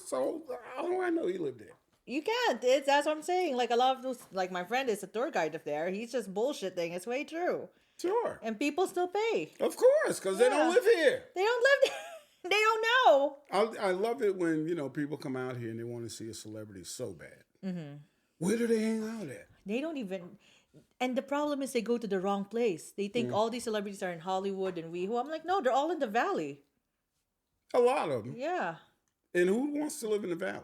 [SPEAKER 2] So how do I know he lived there?
[SPEAKER 1] You can't. That's what I'm saying. Like a lot of those, like my friend is a tour guide up there. He's just bullshitting. It's way true.
[SPEAKER 2] Sure.
[SPEAKER 1] And people still pay.
[SPEAKER 2] Of course, because they don't live here.
[SPEAKER 1] They don't live there. They don't know.
[SPEAKER 2] I love it when, people come out here and they want to see a celebrity so bad. Where do they hang out at?
[SPEAKER 1] They don't even. And the problem is they go to the wrong place. They think all these celebrities are in Hollywood and WeHo. I'm like, no, they're all in the valley.
[SPEAKER 2] A lot of them.
[SPEAKER 1] Yeah.
[SPEAKER 2] And who wants to live in the valley?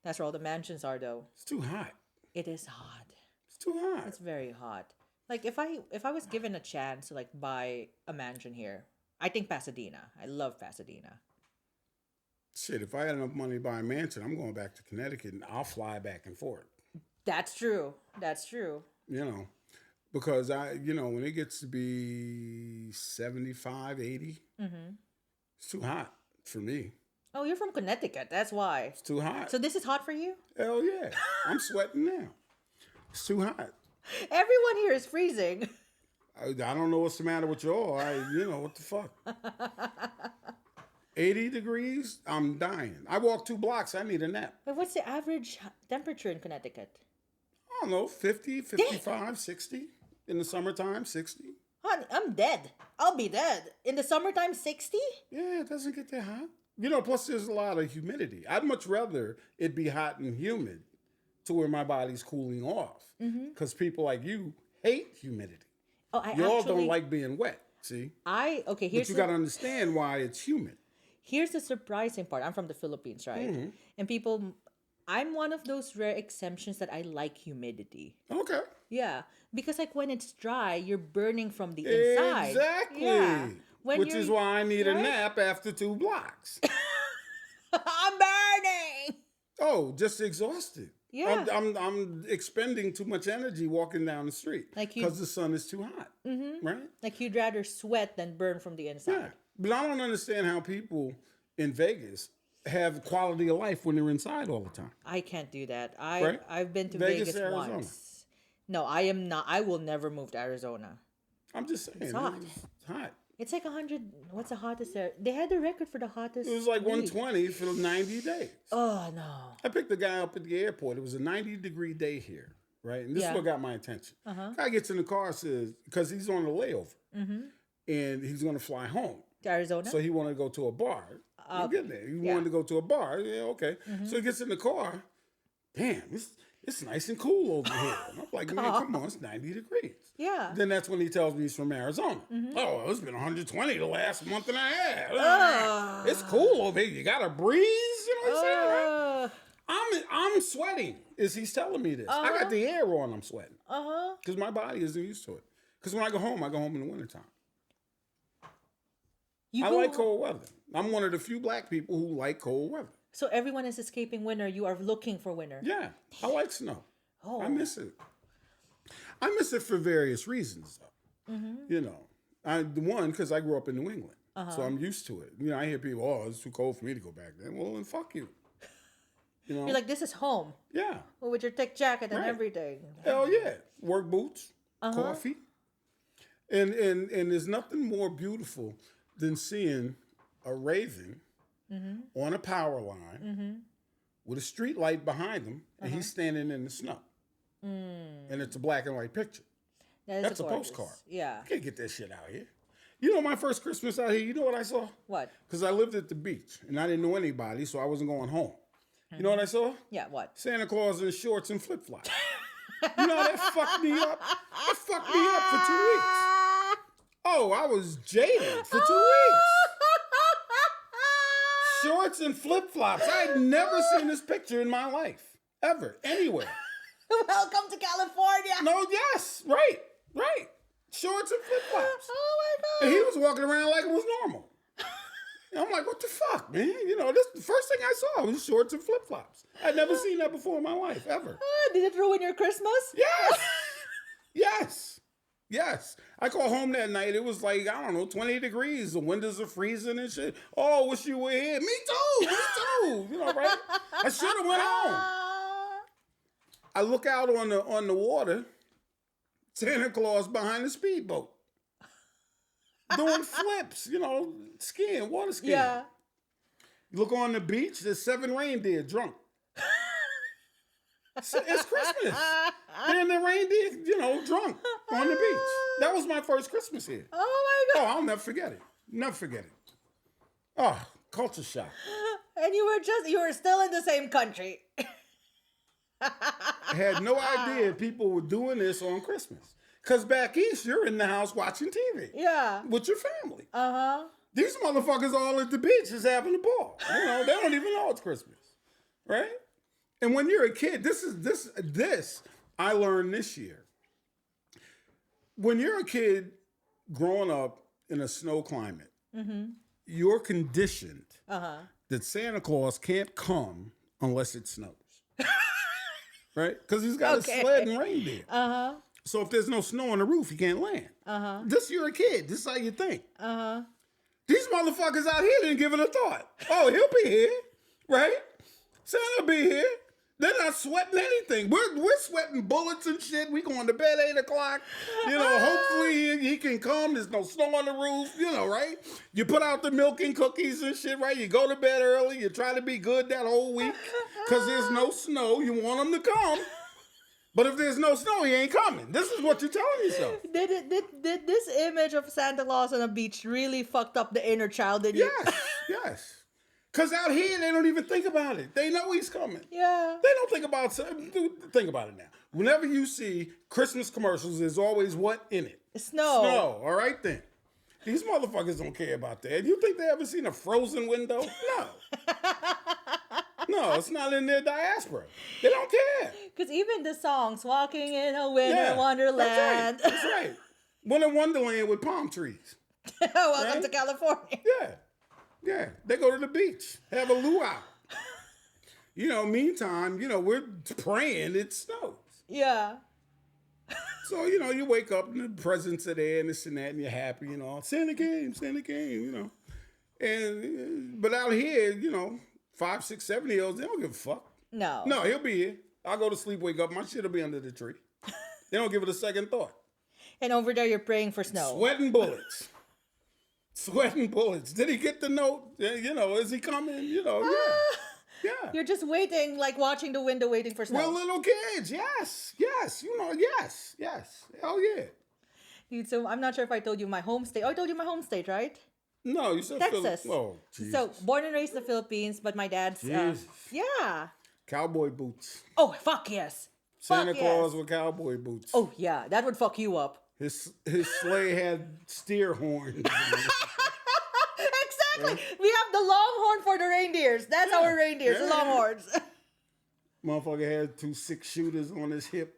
[SPEAKER 1] That's where all the mansions are, though.
[SPEAKER 2] It's too hot.
[SPEAKER 1] It is hot.
[SPEAKER 2] It's too hot.
[SPEAKER 1] It's very hot. Like if I was given a chance to like buy a mansion here, I think Pasadena. I love Pasadena.
[SPEAKER 2] Shit, if I had enough money to buy a mansion, I'm going back to Connecticut and I'll fly back and forth.
[SPEAKER 1] That's true. That's true.
[SPEAKER 2] Because when it gets to be 75, 80, it's too hot for me.
[SPEAKER 1] Oh, you're from Connecticut. That's why.
[SPEAKER 2] It's too hot.
[SPEAKER 1] So this is hot for you?
[SPEAKER 2] Hell yeah. I'm sweating now. It's too hot.
[SPEAKER 1] Everyone here is freezing.
[SPEAKER 2] I don't know what's the matter with y'all. What the fuck? 80 degrees, I'm dying. I walk 2 blocks, I need a nap.
[SPEAKER 1] But what's the average temperature in Connecticut?
[SPEAKER 2] I don't know, 50, 55, 60. In the summertime, 60.
[SPEAKER 1] Honey, I'm dead. I'll be dead. In the summertime, 60?
[SPEAKER 2] Yeah, it doesn't get that hot. Plus there's a lot of humidity. I'd much rather it be hot and humid to where my body's cooling off. Because people like you hate humidity.
[SPEAKER 1] Oh,
[SPEAKER 2] Y'all don't like being wet, see?
[SPEAKER 1] Here's
[SPEAKER 2] but you got to understand why it's humid.
[SPEAKER 1] Here's the surprising part. I'm from the Philippines, right? And I'm one of those rare exemptions that I like humidity.
[SPEAKER 2] Okay.
[SPEAKER 1] Yeah, because like when it's dry, you're burning from the inside.
[SPEAKER 2] Exactly.
[SPEAKER 1] Yeah.
[SPEAKER 2] Which is why I need a nap after 2 blocks.
[SPEAKER 1] I'm burning.
[SPEAKER 2] Oh, just exhausted.
[SPEAKER 1] Yeah.
[SPEAKER 2] I'm expending too much energy walking down the street because the sun is too hot. Right?
[SPEAKER 1] Like you'd rather sweat than burn from the inside.
[SPEAKER 2] Yeah. But I don't understand how people in Vegas have quality of life when they're inside all the time.
[SPEAKER 1] I can't do that.
[SPEAKER 2] Right?
[SPEAKER 1] I've been to
[SPEAKER 2] Vegas,
[SPEAKER 1] Vegas
[SPEAKER 2] Arizona.
[SPEAKER 1] once. No, I am not. I will never move to Arizona.
[SPEAKER 2] I'm just saying.
[SPEAKER 1] It's hot.
[SPEAKER 2] It's hot.
[SPEAKER 1] It's like 100. What's the hottest there? They had the record for the hottest.
[SPEAKER 2] It was like
[SPEAKER 1] week.
[SPEAKER 2] 120 for 90 days.
[SPEAKER 1] Oh, no.
[SPEAKER 2] I picked the guy up at the airport. It was a 90-degree day here, right? And this is what got my attention. Guy gets in the car, says, because he's on a layover, and he's going to fly home.
[SPEAKER 1] To Arizona?
[SPEAKER 2] So he wanted to go to a bar. You get there. He wanted to go to a bar. Yeah, okay. So he gets in the car. Damn, it's nice and cool over here. And I'm like, man, come on, it's 90 degrees.
[SPEAKER 1] Yeah.
[SPEAKER 2] Then that's when he tells me he's from Arizona. Oh, it's been 120 the last month and a half. It's cool over here. You got a breeze, you know what I'm saying? Right? I'm sweating as he's telling me this. I got the air on, I'm sweating. Because my body isn't used to it. Because when I go home in the wintertime. I like cold weather. I'm one of the few black people who like cold weather.
[SPEAKER 1] So everyone is escaping winter. You are looking for winter.
[SPEAKER 2] Yeah, I like snow.
[SPEAKER 1] Oh.
[SPEAKER 2] I miss it. I miss it for various reasons, though. You know, one, because I grew up in New England, so I'm used to it. You know, I hear people, "Oh, it's too cold for me to go back there." Well, then fuck you. You know?
[SPEAKER 1] You're like, this is home.
[SPEAKER 2] Yeah.
[SPEAKER 1] Well, with your thick jacket and
[SPEAKER 2] Right.
[SPEAKER 1] everything.
[SPEAKER 2] Hell yeah. Work boots, coffee. And there's nothing more beautiful than seeing a raven on a power line with a street light behind him, and he's standing in the snow. And it's a black and white picture. That's a
[SPEAKER 1] gorgeous.
[SPEAKER 2] postcard.
[SPEAKER 1] Yeah.
[SPEAKER 2] You can't get that shit out here. You know, my first Christmas out here, you know what I saw?
[SPEAKER 1] What?
[SPEAKER 2] Because I lived at the beach, and I didn't know anybody, so I wasn't going home. You know what I saw?
[SPEAKER 1] Yeah, what?
[SPEAKER 2] Santa Claus in shorts and flip-flops. You know, that fucked me up. That fucked me up for 2 weeks. Oh, I was jaded for 2 weeks. Shorts and flip-flops. I had never seen this picture in my life. Ever. Anywhere.
[SPEAKER 1] Welcome to California.
[SPEAKER 2] No, yes. Right. Shorts and flip-flops.
[SPEAKER 1] Oh my God.
[SPEAKER 2] And he was walking around like it was normal. And I'm like, what the fuck, man? You know, this the first thing I saw was shorts and flip-flops. I'd never seen that before in my life, ever.
[SPEAKER 1] Did it ruin your Christmas?
[SPEAKER 2] Yes. I called home that night. It was like, I don't know, 20 degrees. The windows are freezing and shit. Oh, wish you were here. Me too. You know, right? I should have went home. I look out on the water. Santa Claus behind the speedboat. Doing flips, you know, skiing, water skiing.
[SPEAKER 1] Yeah.
[SPEAKER 2] You look on the beach, there's 7 reindeer drunk. It's Christmas. And the reindeer, you know, drunk on the beach. That was my first Christmas here.
[SPEAKER 1] Oh my God.
[SPEAKER 2] Oh, I'll never forget it. Never forget it. Oh, culture shock.
[SPEAKER 1] And you were still in the same country.
[SPEAKER 2] I had no idea people were doing this on Christmas. Because back east, you're in the house watching TV.
[SPEAKER 1] Yeah.
[SPEAKER 2] With your family.
[SPEAKER 1] Uh-huh.
[SPEAKER 2] These motherfuckers all at the beach just having a ball. You know, they don't even know it's Christmas. Right? And when you're a kid, this I learned this year. When you're a kid growing up in a snow climate, you're conditioned that Santa Claus can't come unless it snows. Right? Because he's got a sled and reindeer. So if there's no snow on the roof, he can't land. This you're a kid. This is how you think. These motherfuckers out here didn't give it a thought. Oh, he'll be here, right? Santa'll be here. They're not sweating anything. We're sweating bullets and shit. We going to bed 8 o'clock. You know, hopefully he can come. There's no snow on the roof, you know, right? You put out the milk and cookies and shit, right? You go to bed early. You try to be good that whole week because there's no snow. You want him to come. But if there's no snow, he ain't coming. This is what you're telling yourself.
[SPEAKER 1] Did this image of Santa Claus on a beach really fucked up the inner child in you?
[SPEAKER 2] Yes. Because out here, they don't even think about it. They know he's coming.
[SPEAKER 1] Yeah.
[SPEAKER 2] They don't think about think about it now. Whenever you see Christmas commercials, there's always what in it?
[SPEAKER 1] Snow.
[SPEAKER 2] Snow. All right, then. These motherfuckers don't care about that. You think they ever seen a frozen window? No. No, it's not in their diaspora. They don't care.
[SPEAKER 1] Because even the songs, Walking in a Winter Wonderland.
[SPEAKER 2] That's right. Winter Wonderland with palm trees.
[SPEAKER 1] Welcome to California.
[SPEAKER 2] Yeah. They go to the beach, have a luau. You know, meantime, you know, we're praying it snows.
[SPEAKER 1] Yeah.
[SPEAKER 2] So, you know, you wake up and the presents are there and this and that and you're happy, you know. Santa came, you know. But out here, you know, 5, 6, 7-year-olds, they don't give a fuck.
[SPEAKER 1] No,
[SPEAKER 2] he'll be here. I'll go to sleep, wake up, my shit'll be under the tree. They don't give it a second thought.
[SPEAKER 1] And over there, you're praying for snow.
[SPEAKER 2] Sweating bullets. Did he get the note? You know, is he coming? You know, yeah.
[SPEAKER 1] You're just waiting, like watching the window, waiting for snow.
[SPEAKER 2] We're little kids. Yes. You know, yes. Hell yeah.
[SPEAKER 1] Dude, so I'm not sure if I told you my home state. Oh, I told you my home state, right?
[SPEAKER 2] No, you said
[SPEAKER 1] Texas.
[SPEAKER 2] Oh, Jesus.
[SPEAKER 1] So born and raised in the Philippines, but my dad's yeah.
[SPEAKER 2] Cowboy boots.
[SPEAKER 1] Oh, fuck yes.
[SPEAKER 2] Santa Claus with cowboy boots.
[SPEAKER 1] Oh yeah, that would fuck you up.
[SPEAKER 2] His sleigh had steer horns.
[SPEAKER 1] Exactly. We have the longhorn for the reindeers. That's our reindeers, the longhorns.
[SPEAKER 2] Motherfucker had 2 6-shooters on his hip.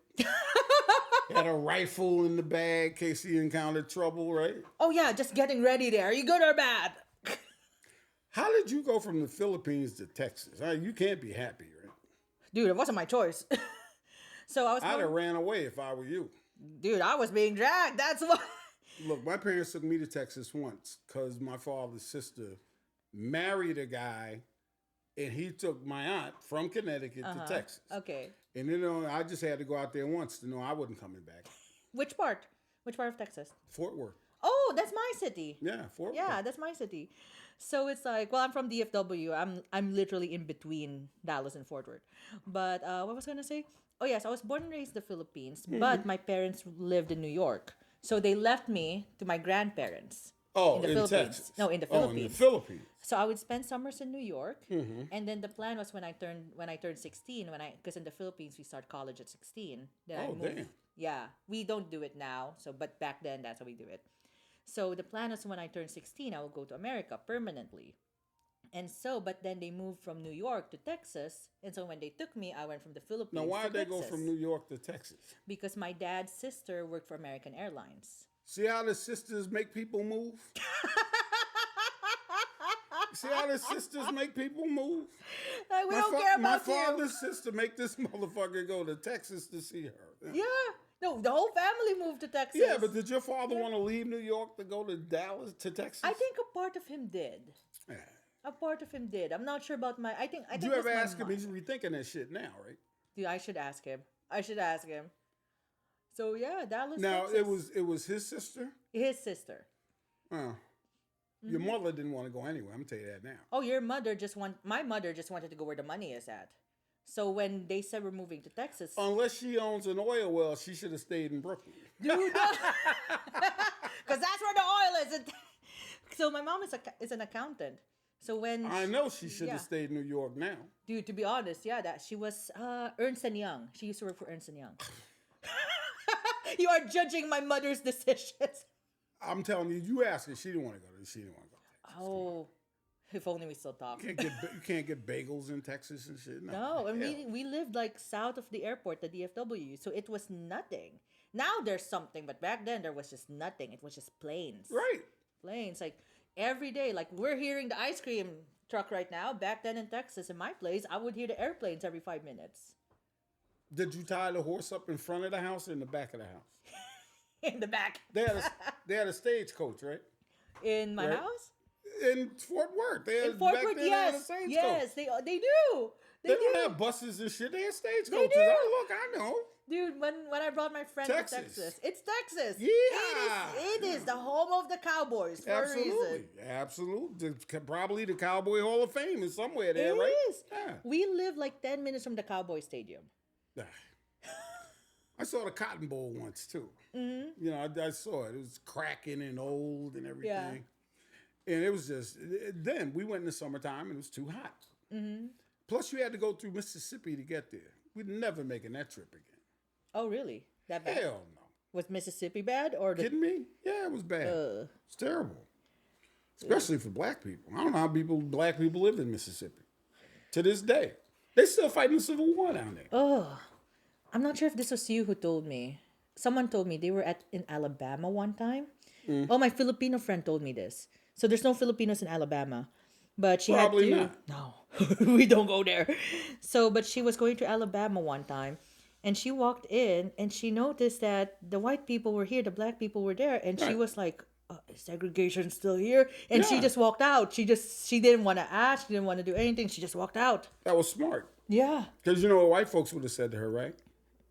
[SPEAKER 2] Had a rifle in the bag in case he encountered trouble, right?
[SPEAKER 1] Oh yeah, just getting ready there. Are you good or bad?
[SPEAKER 2] How did you go from the Philippines to Texas? You can't be happy, right?
[SPEAKER 1] Dude, it wasn't my choice. So I was
[SPEAKER 2] I'd have
[SPEAKER 1] born,
[SPEAKER 2] ran away if I were you.
[SPEAKER 1] dude, I was being dragged. That's why.
[SPEAKER 2] Look, my parents took me to Texas once because my father's sister married a guy, and he took my aunt from Connecticut to Texas.
[SPEAKER 1] Okay.
[SPEAKER 2] And I just had to go out there once to know I wasn't coming back.
[SPEAKER 1] Which part? Which part of Texas?
[SPEAKER 2] Fort Worth.
[SPEAKER 1] Oh, that's my city.
[SPEAKER 2] Yeah, Fort
[SPEAKER 1] Yeah,
[SPEAKER 2] Worth.
[SPEAKER 1] that's my city. So it's like, well, I'm from DFW. I'm literally in between Dallas and Fort Worth. But what was I gonna say? Oh yes, I was born and raised in the Philippines, but my parents lived in New York. So they left me to my grandparents
[SPEAKER 2] Oh,
[SPEAKER 1] in the
[SPEAKER 2] in
[SPEAKER 1] Philippines.
[SPEAKER 2] Texas.
[SPEAKER 1] No, in the
[SPEAKER 2] Oh,
[SPEAKER 1] Philippines.
[SPEAKER 2] in the Philippines.
[SPEAKER 1] So I would spend summers in New York, and then the plan was when I turned 16, because in the Philippines we start college at 16. Then I
[SPEAKER 2] Oh,
[SPEAKER 1] moved.
[SPEAKER 2] damn.
[SPEAKER 1] Yeah, we don't do it now. So, but back then that's how we do it. So the plan was when I turned 16, I will go to America permanently. And so, but then they moved from New York to Texas, and so when they took me, I went from the Philippines
[SPEAKER 2] Now, why
[SPEAKER 1] to
[SPEAKER 2] did they go
[SPEAKER 1] Texas.
[SPEAKER 2] from New York to Texas?
[SPEAKER 1] Because my dad's sister worked for American Airlines.
[SPEAKER 2] See how the sisters make people move? See how the sisters make people move?
[SPEAKER 1] Like, we don't care about
[SPEAKER 2] my
[SPEAKER 1] you.
[SPEAKER 2] father's sister make this motherfucker go to Texas to see her.
[SPEAKER 1] Yeah. No, the whole family moved to Texas.
[SPEAKER 2] Yeah, but did your father want to leave New York to go to Dallas, to Texas?
[SPEAKER 1] I think a part of him did.
[SPEAKER 2] Yeah.
[SPEAKER 1] A part of him did. I'm not sure about my. I think.
[SPEAKER 2] Did you
[SPEAKER 1] it was
[SPEAKER 2] ever
[SPEAKER 1] my
[SPEAKER 2] ask him?
[SPEAKER 1] mom.
[SPEAKER 2] He's rethinking that shit now, right?
[SPEAKER 1] Dude, I should ask him. So yeah, Dallas.
[SPEAKER 2] Now
[SPEAKER 1] Texas.
[SPEAKER 2] it was his sister.
[SPEAKER 1] His sister.
[SPEAKER 2] Your mother didn't want to go anywhere. I'm gonna tell you that now.
[SPEAKER 1] Oh, my mother just wanted to go where the money is at. So when they said we're moving to Texas,
[SPEAKER 2] Unless she owns an oil well, she should have stayed in Brooklyn.
[SPEAKER 1] dude, because that's where the oil is. So my mom is an accountant. So when
[SPEAKER 2] I know she should have
[SPEAKER 1] yeah.
[SPEAKER 2] stayed in New York now.
[SPEAKER 1] Dude, to be honest, yeah, that she was Ernst and Young. She used to work for Ernst and Young. You are judging my mother's decisions.
[SPEAKER 2] I'm telling you, you ask her, she didn't want to go. She didn't want to go. To Texas.
[SPEAKER 1] Oh, if only we still talk.
[SPEAKER 2] You can't get bagels in Texas and shit.
[SPEAKER 1] No, and
[SPEAKER 2] hell.
[SPEAKER 1] we lived like south of the airport, the DFW, so it was nothing. Now there's something, but back then there was just nothing. It was just plains.
[SPEAKER 2] Right.
[SPEAKER 1] Plains, like every day. Like we're hearing the ice cream truck right now. Back then in Texas, in my place, I would hear the airplanes every 5 minutes.
[SPEAKER 2] Did you tie the horse up in front of the house or in the back of the house?
[SPEAKER 1] In the back.
[SPEAKER 2] They had a stagecoach, right?
[SPEAKER 1] In my
[SPEAKER 2] Right.
[SPEAKER 1] house?
[SPEAKER 2] In Fort Worth.
[SPEAKER 1] In Fort Worth, yes. Yes, they do.
[SPEAKER 2] They don't have buses and shit. They have stagecoaches.
[SPEAKER 1] They do.
[SPEAKER 2] I know.
[SPEAKER 1] Dude, when I brought my friend
[SPEAKER 2] Texas.
[SPEAKER 1] to Texas, it's Texas.
[SPEAKER 2] Yeah.
[SPEAKER 1] It is the home of the Cowboys for a reason.
[SPEAKER 2] Absolutely. Probably the Cowboy Hall of Fame is somewhere there,
[SPEAKER 1] It
[SPEAKER 2] right?
[SPEAKER 1] is.
[SPEAKER 2] Yeah.
[SPEAKER 1] We live like 10 minutes from the Cowboy Stadium.
[SPEAKER 2] I saw the Cotton Bowl once too. Mm-hmm. You know, I saw it. It was cracking and old and everything.
[SPEAKER 1] Yeah.
[SPEAKER 2] And it was just, then we went in the summertime and it was too hot. Mm-hmm. Plus, you had to go through Mississippi to get there. We'd never making that trip again.
[SPEAKER 1] Oh, really? That bad?
[SPEAKER 2] Hell no.
[SPEAKER 1] Was Mississippi bad or the
[SPEAKER 2] Kidding me? Yeah, it was bad. It's terrible. Especially for black people. I don't know how black people live in Mississippi. To this day. They still fighting the Civil War down there.
[SPEAKER 1] Oh, I'm not sure if this was you who told me. Someone told me they were in Alabama one time. Oh, my Filipino friend told me this. So there's no Filipinos in Alabama, but she
[SPEAKER 2] Probably
[SPEAKER 1] had to. No, we don't go there. So, but she was going to Alabama one time, and she walked in and she noticed that the white people were here, the black people were there, and she was like, "Is segregation still here?" And she
[SPEAKER 2] Yeah.
[SPEAKER 1] just walked out. She didn't want to ask. She didn't want to do anything. She just walked out.
[SPEAKER 2] That was smart.
[SPEAKER 1] Yeah.
[SPEAKER 2] Because you know what white folks would have said to her, right?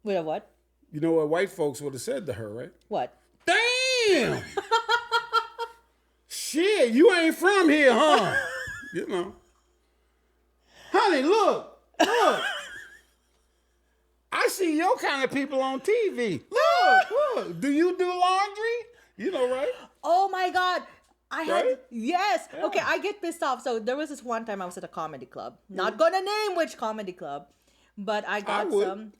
[SPEAKER 1] Wait, a what?
[SPEAKER 2] You know what white folks would have said to her, right?
[SPEAKER 1] What?
[SPEAKER 2] Damn! Shit, you ain't from here, huh? You know. Honey, look. I see your kind of people on TV. Look. Do you do laundry? You know, right?
[SPEAKER 1] Oh my God.
[SPEAKER 2] Right?
[SPEAKER 1] Yes.
[SPEAKER 2] Yeah.
[SPEAKER 1] Okay, I get pissed off. So there was this one time I was at a comedy club. Not gonna name which comedy club, but I got
[SPEAKER 2] would.
[SPEAKER 1] some.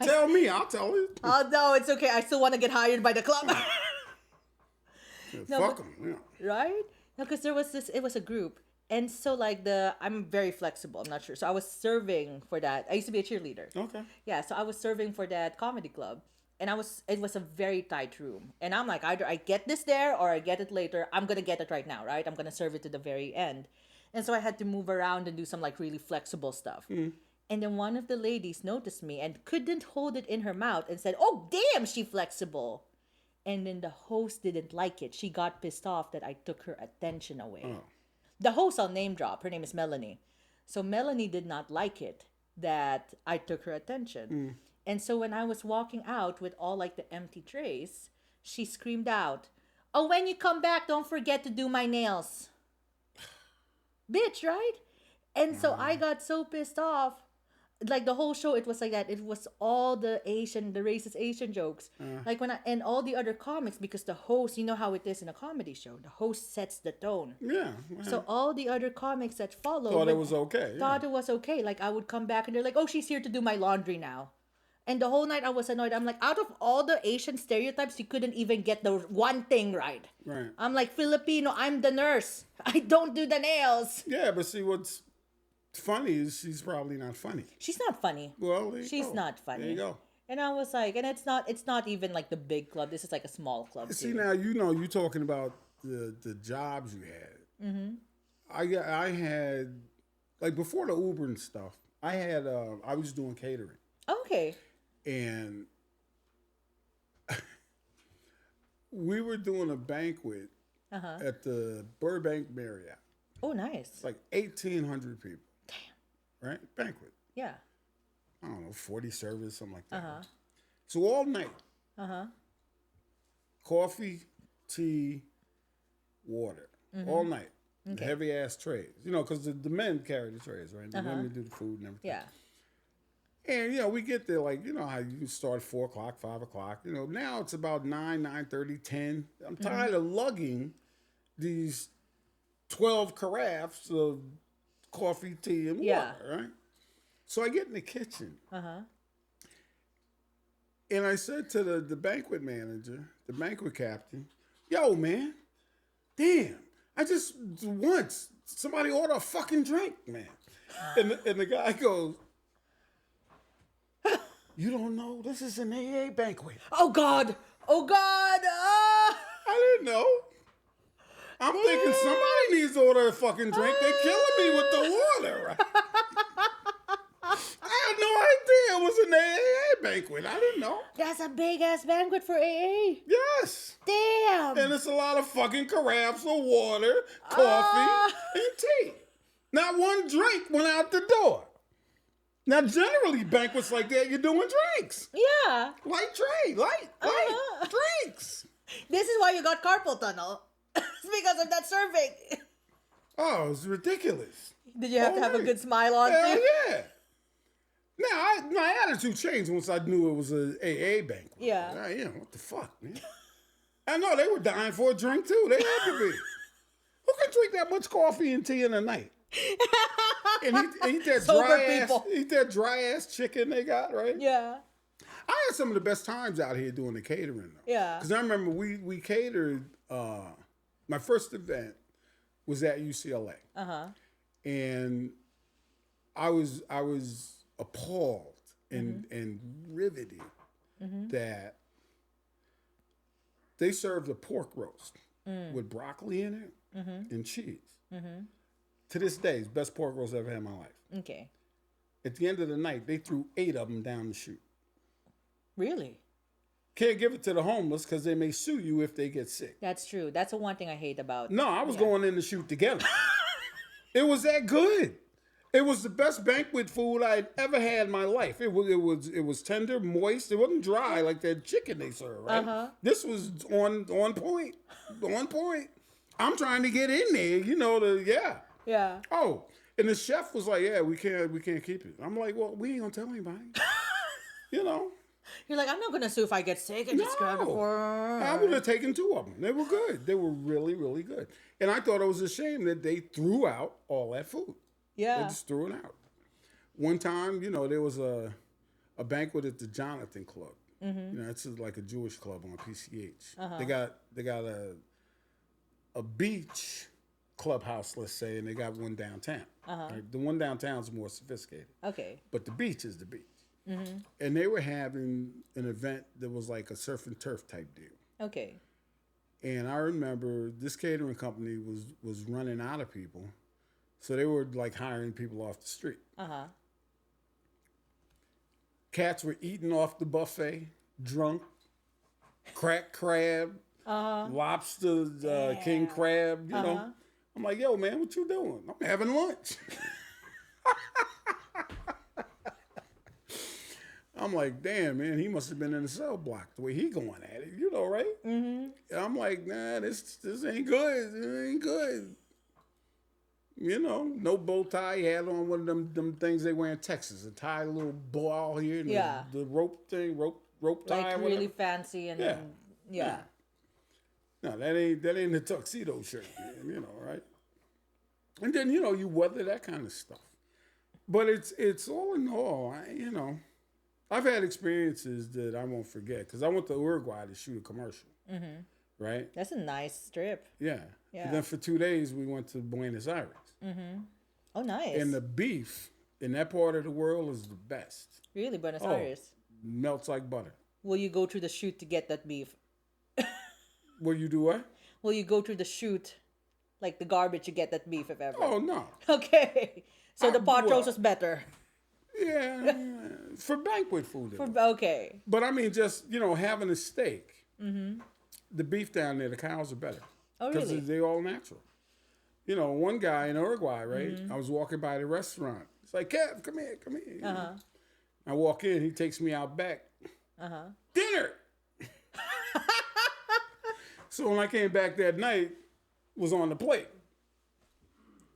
[SPEAKER 2] Tell me, I'll tell you.
[SPEAKER 1] Oh no, it's okay. I still want to get hired by the club. No,
[SPEAKER 2] Fuck
[SPEAKER 1] but-
[SPEAKER 2] them. Yeah.
[SPEAKER 1] Right? No, because it was a group. And so like I'm very flexible. I'm not sure. So I was serving for that. I used to be a cheerleader.
[SPEAKER 2] Okay.
[SPEAKER 1] Yeah, so I was serving for that comedy club. and it was a very tight room. And I'm like, either I get this there or I get it later. I'm going to get it right now, right? I'm going to serve it to the very end. And so I had to move around and do some like really flexible stuff. And then one of the ladies noticed me and couldn't hold it in her mouth and said, "Oh, damn, she flexible." And then the host didn't like it. She got pissed off that I took her attention away.
[SPEAKER 2] Oh.
[SPEAKER 1] The host, I'll name drop. Her name is Melanie. So Melanie did not like it that I took her attention. And so when I was walking out with all like the empty trays, she screamed out, "Oh, when you come back, don't forget to do my nails." Bitch, right? And so I got so pissed off. Like the whole show, it was like that. It was all the racist Asian jokes. Like and all the other comics, because the host, you know how it is in a comedy show, the host sets the tone.
[SPEAKER 2] Yeah.
[SPEAKER 1] So all the other comics that followed
[SPEAKER 2] Thought it was okay.
[SPEAKER 1] Thought it was okay. Like I would come back and they're like, "Oh, she's here to do my laundry now." And the whole night I was annoyed. I'm like, out of all the Asian stereotypes, you couldn't even get the one thing right.
[SPEAKER 2] Right.
[SPEAKER 1] I'm like, Filipino, I'm the nurse. I don't do the nails.
[SPEAKER 2] Yeah, but see what's funny is she's probably not funny.
[SPEAKER 1] She's not funny.
[SPEAKER 2] Well,
[SPEAKER 1] She's not funny.
[SPEAKER 2] There you go.
[SPEAKER 1] And I was like, and it's not even like the big club. This is like a small club.
[SPEAKER 2] See,
[SPEAKER 1] too.
[SPEAKER 2] now you're talking about the jobs you had. I had, like, before the Uber and stuff, I was doing catering.
[SPEAKER 1] Okay.
[SPEAKER 2] And we were doing a banquet at the Burbank Marriott.
[SPEAKER 1] Oh, nice.
[SPEAKER 2] It's like 1,800 people.
[SPEAKER 1] Damn.
[SPEAKER 2] Right? Banquet.
[SPEAKER 1] Yeah.
[SPEAKER 2] I don't know, 40 servers, something like that. So all night. Coffee, tea, water. All night.
[SPEAKER 1] Okay.
[SPEAKER 2] Heavy ass trays. Because the men carry the trays, right? The women do the food and everything.
[SPEAKER 1] Yeah.
[SPEAKER 2] And, we get there, like, how you start at 4 o'clock, 5 o'clock. Now it's about 9, 9:30, 10. I'm tired of lugging these 12 carafes of coffee, tea, and water, right? So I get in the kitchen. And I said to the banquet manager, the banquet captain, "Yo, man, damn, I just once somebody order a fucking drink, man." And the guy goes, "You don't know, this is an AA banquet."
[SPEAKER 1] Oh, God. Oh, God.
[SPEAKER 2] I didn't know. I'm thinking somebody needs to order a fucking drink. They're killing me with the water. Right? I had no idea it was an AA banquet. I didn't know.
[SPEAKER 1] That's a big-ass banquet for AA.
[SPEAKER 2] Yes.
[SPEAKER 1] Damn.
[SPEAKER 2] And it's a lot of fucking carafes of water, coffee, and tea. Not one drink went out the door. Now, generally, banquets like that, you're doing drinks.
[SPEAKER 1] Yeah.
[SPEAKER 2] Light drinks.
[SPEAKER 1] This is why you got carpal tunnel. It's because of that serving.
[SPEAKER 2] Oh, it's ridiculous.
[SPEAKER 1] Did you have to have a
[SPEAKER 2] right.
[SPEAKER 1] good smile on,
[SPEAKER 2] Hell
[SPEAKER 1] too?
[SPEAKER 2] yeah. Now, my attitude changed once I knew it was a AA banquet.
[SPEAKER 1] Yeah.
[SPEAKER 2] What the fuck, man? I know they were dying for a drink, too. They had to be. Who can drink that much coffee and tea in a night? And eat that dry ass chicken they got, right?
[SPEAKER 1] Yeah.
[SPEAKER 2] I had some of the best times out here doing the catering, though.
[SPEAKER 1] Yeah.
[SPEAKER 2] Because I remember we catered. My first event was at UCLA. And I was appalled and riveted that they served a pork roast with broccoli in it and cheese. To this day, it's the best pork roast I've ever had in my life.
[SPEAKER 1] Okay.
[SPEAKER 2] At the end of the night, they threw 8 of them down the chute.
[SPEAKER 1] Really?
[SPEAKER 2] Can't give it to the homeless because they may sue you if they get sick.
[SPEAKER 1] That's true. That's the one thing I hate about.
[SPEAKER 2] No, I was going in the chute together. It was that good. It was the best banquet food I'd ever had in my life. It was tender, moist. It wasn't dry like that chicken they serve, right? This was on point. On point. I'm trying to get in there,
[SPEAKER 1] Yeah.
[SPEAKER 2] Oh, and the chef was like, "Yeah, we can't keep it." I'm like, "Well, we ain't gonna tell anybody."
[SPEAKER 1] You're like, I'm not gonna sue if I get sick and just grab it for.
[SPEAKER 2] I would have taken 2 of them. They were good. They were really, really good. And I thought it was a shame that they threw out all that food.
[SPEAKER 1] Yeah.
[SPEAKER 2] They just threw it out. One time, there was a banquet at the Jonathan Club. It's like a Jewish club on PCH. They got a beach clubhouse, let's say, and they got one downtown. Right? The one downtown is more sophisticated.
[SPEAKER 1] Okay.
[SPEAKER 2] But the beach is the beach. and they were having an event that was like a surf and turf type deal.
[SPEAKER 1] Okay.
[SPEAKER 2] And I remember this catering company was running out of people, so they were like hiring people off the street. Cats were eating off the buffet, drunk, cracked crab, lobster, king crab. You know, I'm like, yo, man, what you doing? I'm having lunch. I'm like, damn, man, he must have been in the cell block the way he going at it, you know, right? And I'm like, nah, this ain't good. It ain't good. You know, no bow tie. He had on one of them things they wear in Texas, a tie, a little ball here, and the rope thing, rope tie,
[SPEAKER 1] like really fancy and yeah.
[SPEAKER 2] No, that ain't the tuxedo shirt, man. You know, right? And then you weather that kind of stuff. But it's all in all, you know. I've had experiences that I won't forget because I went to Uruguay to shoot a commercial. Right?
[SPEAKER 1] That's a nice trip.
[SPEAKER 2] Yeah. And then for 2 days, we went to Buenos Aires.
[SPEAKER 1] Oh, nice.
[SPEAKER 2] And the beef in that part of the world is the best.
[SPEAKER 1] Really? Buenos Aires?
[SPEAKER 2] Melts like butter.
[SPEAKER 1] Will you go through the chute to get that beef?
[SPEAKER 2] Will you do what?
[SPEAKER 1] Will you go through the chute, like the garbage, to get that beef if ever?
[SPEAKER 2] Oh, no.
[SPEAKER 1] Okay. So the pot roast was better.
[SPEAKER 2] Yeah. For banquet food.
[SPEAKER 1] Okay.
[SPEAKER 2] But I mean, just, having a steak. The beef down there, the cows are better.
[SPEAKER 1] Oh, really?
[SPEAKER 2] Because they're all natural. One guy in Uruguay, right? I was walking by the restaurant. It's like, Kev, come here. I walk in, he takes me out back. Dinner! So when I came back that night, it was on the plate.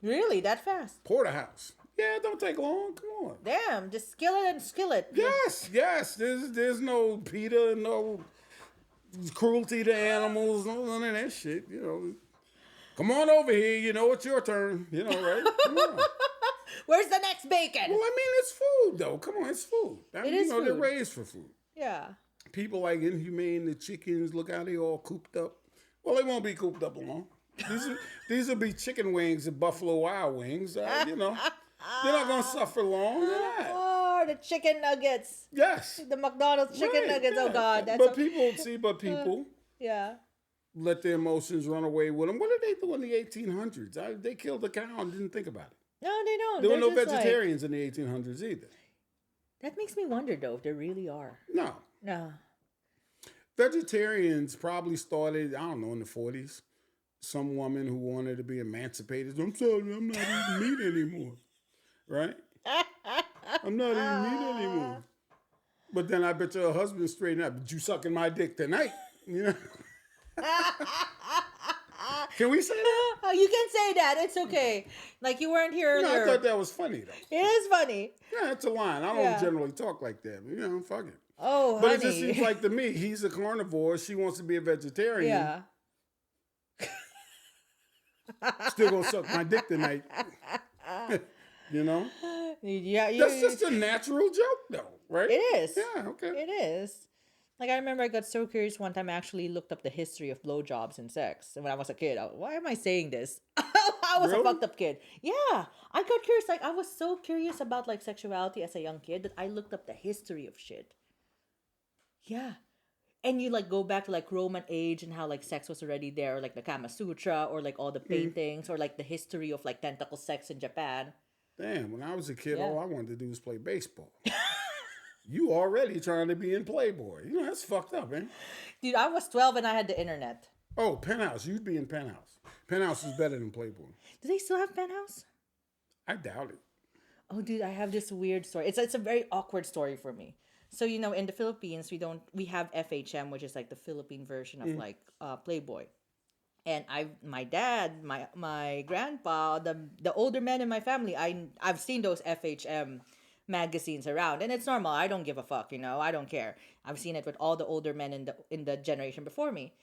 [SPEAKER 1] Really? That fast?
[SPEAKER 2] Porterhouse. Yeah, it don't take long. Come on.
[SPEAKER 1] Damn, just skillet and skillet.
[SPEAKER 2] Yes. There's no PETA, no cruelty to animals, none of that shit. Come on over here. It's your turn. Right? Come on.
[SPEAKER 1] Where's the next bacon?
[SPEAKER 2] Well, I mean, it's food, though. Come on, it's food.
[SPEAKER 1] It is food.
[SPEAKER 2] They're raised for food.
[SPEAKER 1] Yeah.
[SPEAKER 2] People like inhumane the chickens. Look how they all cooped up. Well, they won't be cooped up long. These will be chicken wings and Buffalo Wild Wings. They're not going to suffer long. They're not.
[SPEAKER 1] Oh, the chicken nuggets.
[SPEAKER 2] Yes.
[SPEAKER 1] The McDonald's chicken nuggets. Yeah. Oh, God.
[SPEAKER 2] People
[SPEAKER 1] yeah.
[SPEAKER 2] let their emotions run away with them. What did they do in the 1800s? They killed a cow and didn't think about it.
[SPEAKER 1] No, they don't.
[SPEAKER 2] There were no vegetarians in the 1800s either.
[SPEAKER 1] That makes me wonder, though, if there really are.
[SPEAKER 2] No. Vegetarians probably started, I don't know, in the 40s. Some woman who wanted to be emancipated. I'm sorry, I'm not eating meat anymore. Right? I'm not eating meat anymore. But then I bet your husband straightened up. But you sucking my dick tonight. Can we say that?
[SPEAKER 1] Oh, you can say that. It's okay. Like you weren't here earlier.
[SPEAKER 2] No, I thought that was funny, though.
[SPEAKER 1] It is funny.
[SPEAKER 2] Yeah, it's a line. I don't generally talk like that. But, fuck it.
[SPEAKER 1] Oh,
[SPEAKER 2] but
[SPEAKER 1] honey.
[SPEAKER 2] It just seems like to me, he's a carnivore. She wants to be a vegetarian.
[SPEAKER 1] Yeah.
[SPEAKER 2] Still gonna suck my dick tonight.
[SPEAKER 1] Yeah.
[SPEAKER 2] That's just a natural joke, though, right?
[SPEAKER 1] It is.
[SPEAKER 2] Yeah, okay.
[SPEAKER 1] It is. Like, I remember I got so curious one time I actually looked up the history of blowjobs and sex. And when I was a kid, why am I saying this? I was a fucked up kid. Yeah. I got curious. Like, I was so curious about, like, sexuality as a young kid that I looked up the history of shit. Yeah. And you, like, go back to, like, Roman age and how, like, sex was already there. Or, like, the Kama Sutra or, like, all the paintings. Or, like, the history of, like, tentacle sex in Japan.
[SPEAKER 2] Damn, when I was a kid, all I wanted to do was play baseball. You already trying to be in Playboy. That's fucked up, man.
[SPEAKER 1] Dude, I was 12 and I had the internet.
[SPEAKER 2] Oh, Penthouse. You'd be in Penthouse. Penthouse is better than Playboy.
[SPEAKER 1] Do they still have Penthouse?
[SPEAKER 2] I doubt it.
[SPEAKER 1] Oh, dude, I have this weird story. It's a very awkward story for me. So, in the Philippines, we have FHM, which is like the Philippine version of like Playboy. And my dad, my grandpa, the older men in my family, I've seen those FHM magazines around, and it's normal. I don't give a fuck, I don't care. I've seen it with all the older men in the generation before me,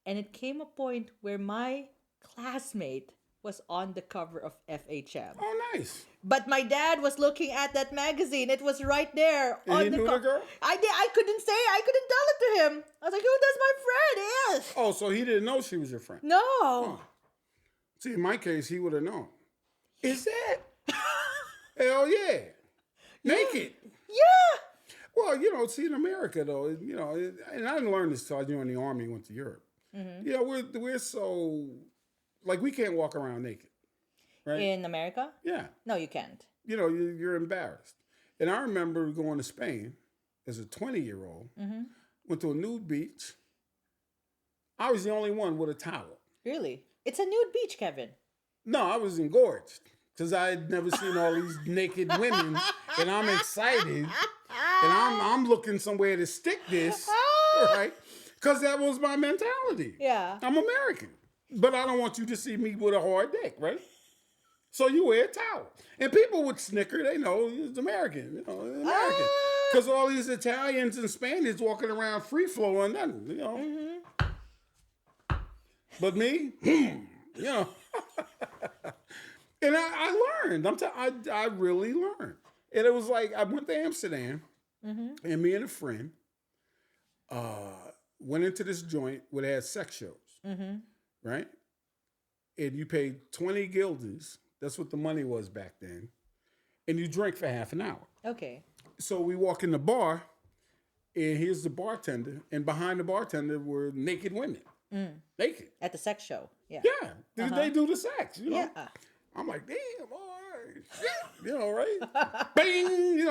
[SPEAKER 1] and it came a point where my classmate was on the cover of FHM.
[SPEAKER 2] Oh, nice.
[SPEAKER 1] But my dad was looking at that magazine. It was right there
[SPEAKER 2] and
[SPEAKER 1] on
[SPEAKER 2] he
[SPEAKER 1] the
[SPEAKER 2] knew the girl?
[SPEAKER 1] I couldn't tell it to him. I was like, "Oh, that's my friend." Yes.
[SPEAKER 2] Oh, so he didn't know she was your friend?
[SPEAKER 1] No.
[SPEAKER 2] Oh. See, in my case, he would have known. Is that? Hell yeah. Naked.
[SPEAKER 1] Yeah.
[SPEAKER 2] Well, see, in America though, and I didn't learn this till I joined the army and went to Europe. We're so like we can't walk around naked, right?
[SPEAKER 1] In America?
[SPEAKER 2] Yeah.
[SPEAKER 1] No, you can't.
[SPEAKER 2] You're embarrassed. And I remember going to Spain as a 20-year-old, went to a nude beach. I was the only one with a towel.
[SPEAKER 1] Really? It's a nude beach, Kevin.
[SPEAKER 2] No, I was engorged because I had never seen all these naked women, and I'm excited, and I'm looking somewhere to stick this, right? Because that was my mentality.
[SPEAKER 1] Yeah.
[SPEAKER 2] I'm American, but I don't want you to see me with a hard dick, right? So you wear a towel. And people would snicker, they know it's American, American. Because all these Italians and Spaniards walking around free flowing, nothing, But me, And I learned. I really learned. And it was like, I went to Amsterdam, and me and a friend went into this joint where they had sex shows, right? And you paid 20 guilders. That's what the money was back then. And you drink for half an hour.
[SPEAKER 1] Okay.
[SPEAKER 2] So we walk in the bar, and here's the bartender. And behind the bartender were naked women. Naked.
[SPEAKER 1] At the sex show. Yeah.
[SPEAKER 2] Yeah. They do the sex,
[SPEAKER 1] Yeah.
[SPEAKER 2] I'm like, damn, boy, shit, right? Bing, and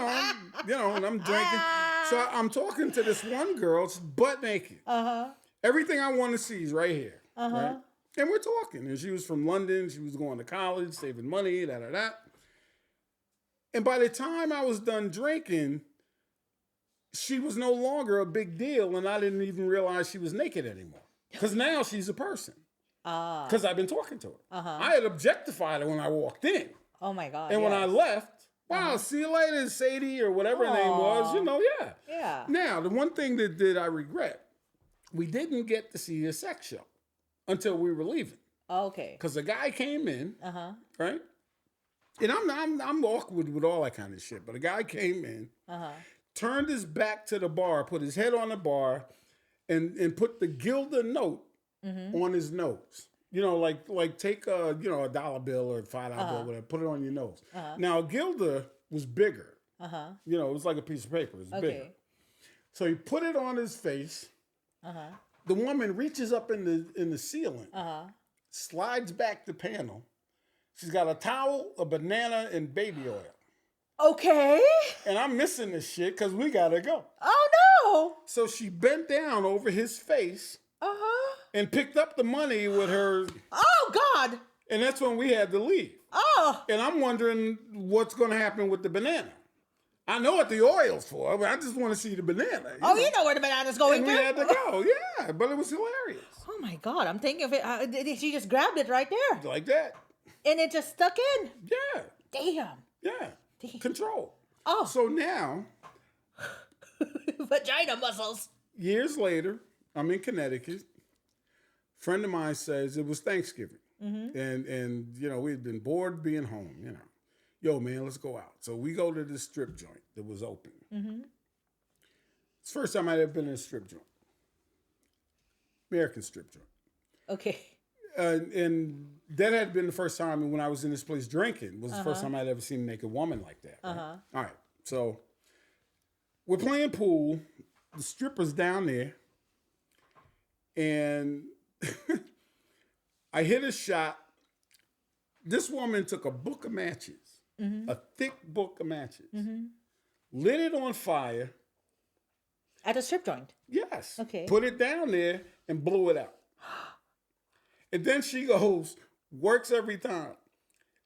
[SPEAKER 2] I'm drinking. So I'm talking to this one girl, she's butt naked. Everything I want to see is right here, right? And we're talking, and she was from London. She was going to college, saving money, da. And by the time I was done drinking, she was no longer a big deal, and I didn't even realize she was naked anymore. Because now she's a person. Because I've been talking to her. I had objectified her when I walked in.
[SPEAKER 1] Oh my God.
[SPEAKER 2] And when I left, wow, see you later, Sadie, or whatever her name was, yeah.
[SPEAKER 1] Yeah.
[SPEAKER 2] Now, the one thing that I regret, we didn't get to see a sex show until we were leaving.
[SPEAKER 1] Okay.
[SPEAKER 2] Because the guy came in, right? And I'm awkward with all that kind of shit, but a guy came in, turned his back to the bar, put his head on the bar, and put the Gilda note on his nose. Like take a $1 bill or $5 bill, whatever, put it on your nose. Now Gilda was bigger. It was like a piece of paper. It was bigger. So he put it on his face. The woman reaches up in the ceiling, slides back the panel. She's got a towel, a banana, and baby oil.
[SPEAKER 1] Okay.
[SPEAKER 2] And I'm missing this shit because we gotta go.
[SPEAKER 1] Oh no.
[SPEAKER 2] So she bent down over his face and picked up the money with her.
[SPEAKER 1] Oh God.
[SPEAKER 2] And that's when we had to leave.
[SPEAKER 1] Oh.
[SPEAKER 2] And I'm wondering what's going to happen with the banana. I know what the oil's for, but I just want to see the banana.
[SPEAKER 1] You know where the banana's going
[SPEAKER 2] and
[SPEAKER 1] to.
[SPEAKER 2] we had to go, yeah. But it was hilarious.
[SPEAKER 1] Oh my God. I'm thinking of it. She just grabbed it right there.
[SPEAKER 2] Like that.
[SPEAKER 1] And it just stuck in.
[SPEAKER 2] Yeah.
[SPEAKER 1] Damn.
[SPEAKER 2] Yeah.
[SPEAKER 1] Damn.
[SPEAKER 2] Control.
[SPEAKER 1] Oh.
[SPEAKER 2] So now.
[SPEAKER 1] Vagina muscles.
[SPEAKER 2] Years later, I'm in Connecticut. Friend of mine says it was Thanksgiving. And we'd been bored being home, Yo, man, let's go out. So we go to this strip joint that was open. It's the first time I'd ever been in a strip joint. American strip joint.
[SPEAKER 1] Okay.
[SPEAKER 2] And that had been the first time when I was in this place drinking. Was the first time I'd ever seen a naked woman like that. Right? All right. So we're playing pool. The stripper's down there. And I hit a shot. This woman took a book of matches, a thick book of matches, lit it on fire.
[SPEAKER 1] At a strip joint?
[SPEAKER 2] Yes.
[SPEAKER 1] Okay.
[SPEAKER 2] Put it down there and blew it out. And then she goes, works every time.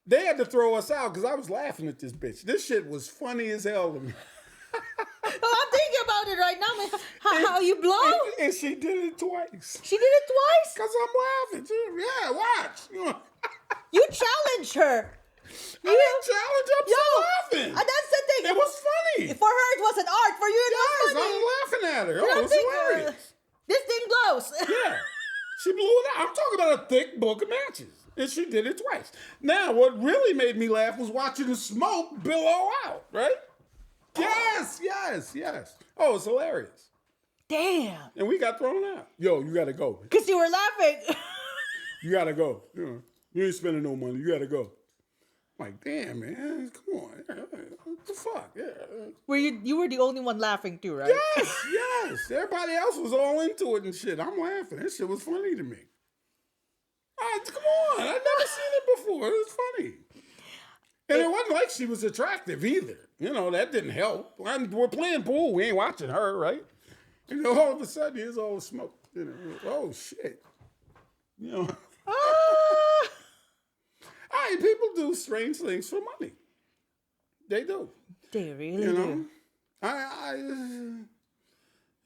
[SPEAKER 2] They had to throw us out because I was laughing at this bitch. This shit was funny as hell to me.
[SPEAKER 1] I'm thinking about it right now, man. How you blow?
[SPEAKER 2] And she did it twice.
[SPEAKER 1] She did it twice?
[SPEAKER 2] Because I'm laughing. Yeah, watch.
[SPEAKER 1] You challenged her.
[SPEAKER 2] I didn't challenge her. I'm still laughing.
[SPEAKER 1] That's the thing.
[SPEAKER 2] It was funny.
[SPEAKER 1] For her, it was an art. For you, it was funny.
[SPEAKER 2] I'm laughing at her. Oh, it was hilarious.
[SPEAKER 1] This thing blows.
[SPEAKER 2] Yeah. She blew it out. I'm talking about a thick book of matches. And she did it twice. Now, what really made me laugh was watching the smoke billow out, right? Yes. Oh, it's hilarious.
[SPEAKER 1] Damn.
[SPEAKER 2] And we got thrown out. Yo, you got to go.
[SPEAKER 1] Because you were laughing.
[SPEAKER 2] You got to go. You ain't spending no money. You got to go. I'm like, damn, man. Come on. What the fuck? Yeah.
[SPEAKER 1] You were the only one laughing too, right?
[SPEAKER 2] Yes. Everybody else was all into it and shit. I'm laughing. That shit was funny to me. Come on. I've never seen it before. It was funny. And it wasn't like she was attractive either. That didn't help. We're playing pool. We ain't watching her, right? All of a sudden, here's all the smoke. Oh, shit. People do strange things for money. They do.
[SPEAKER 1] They really do.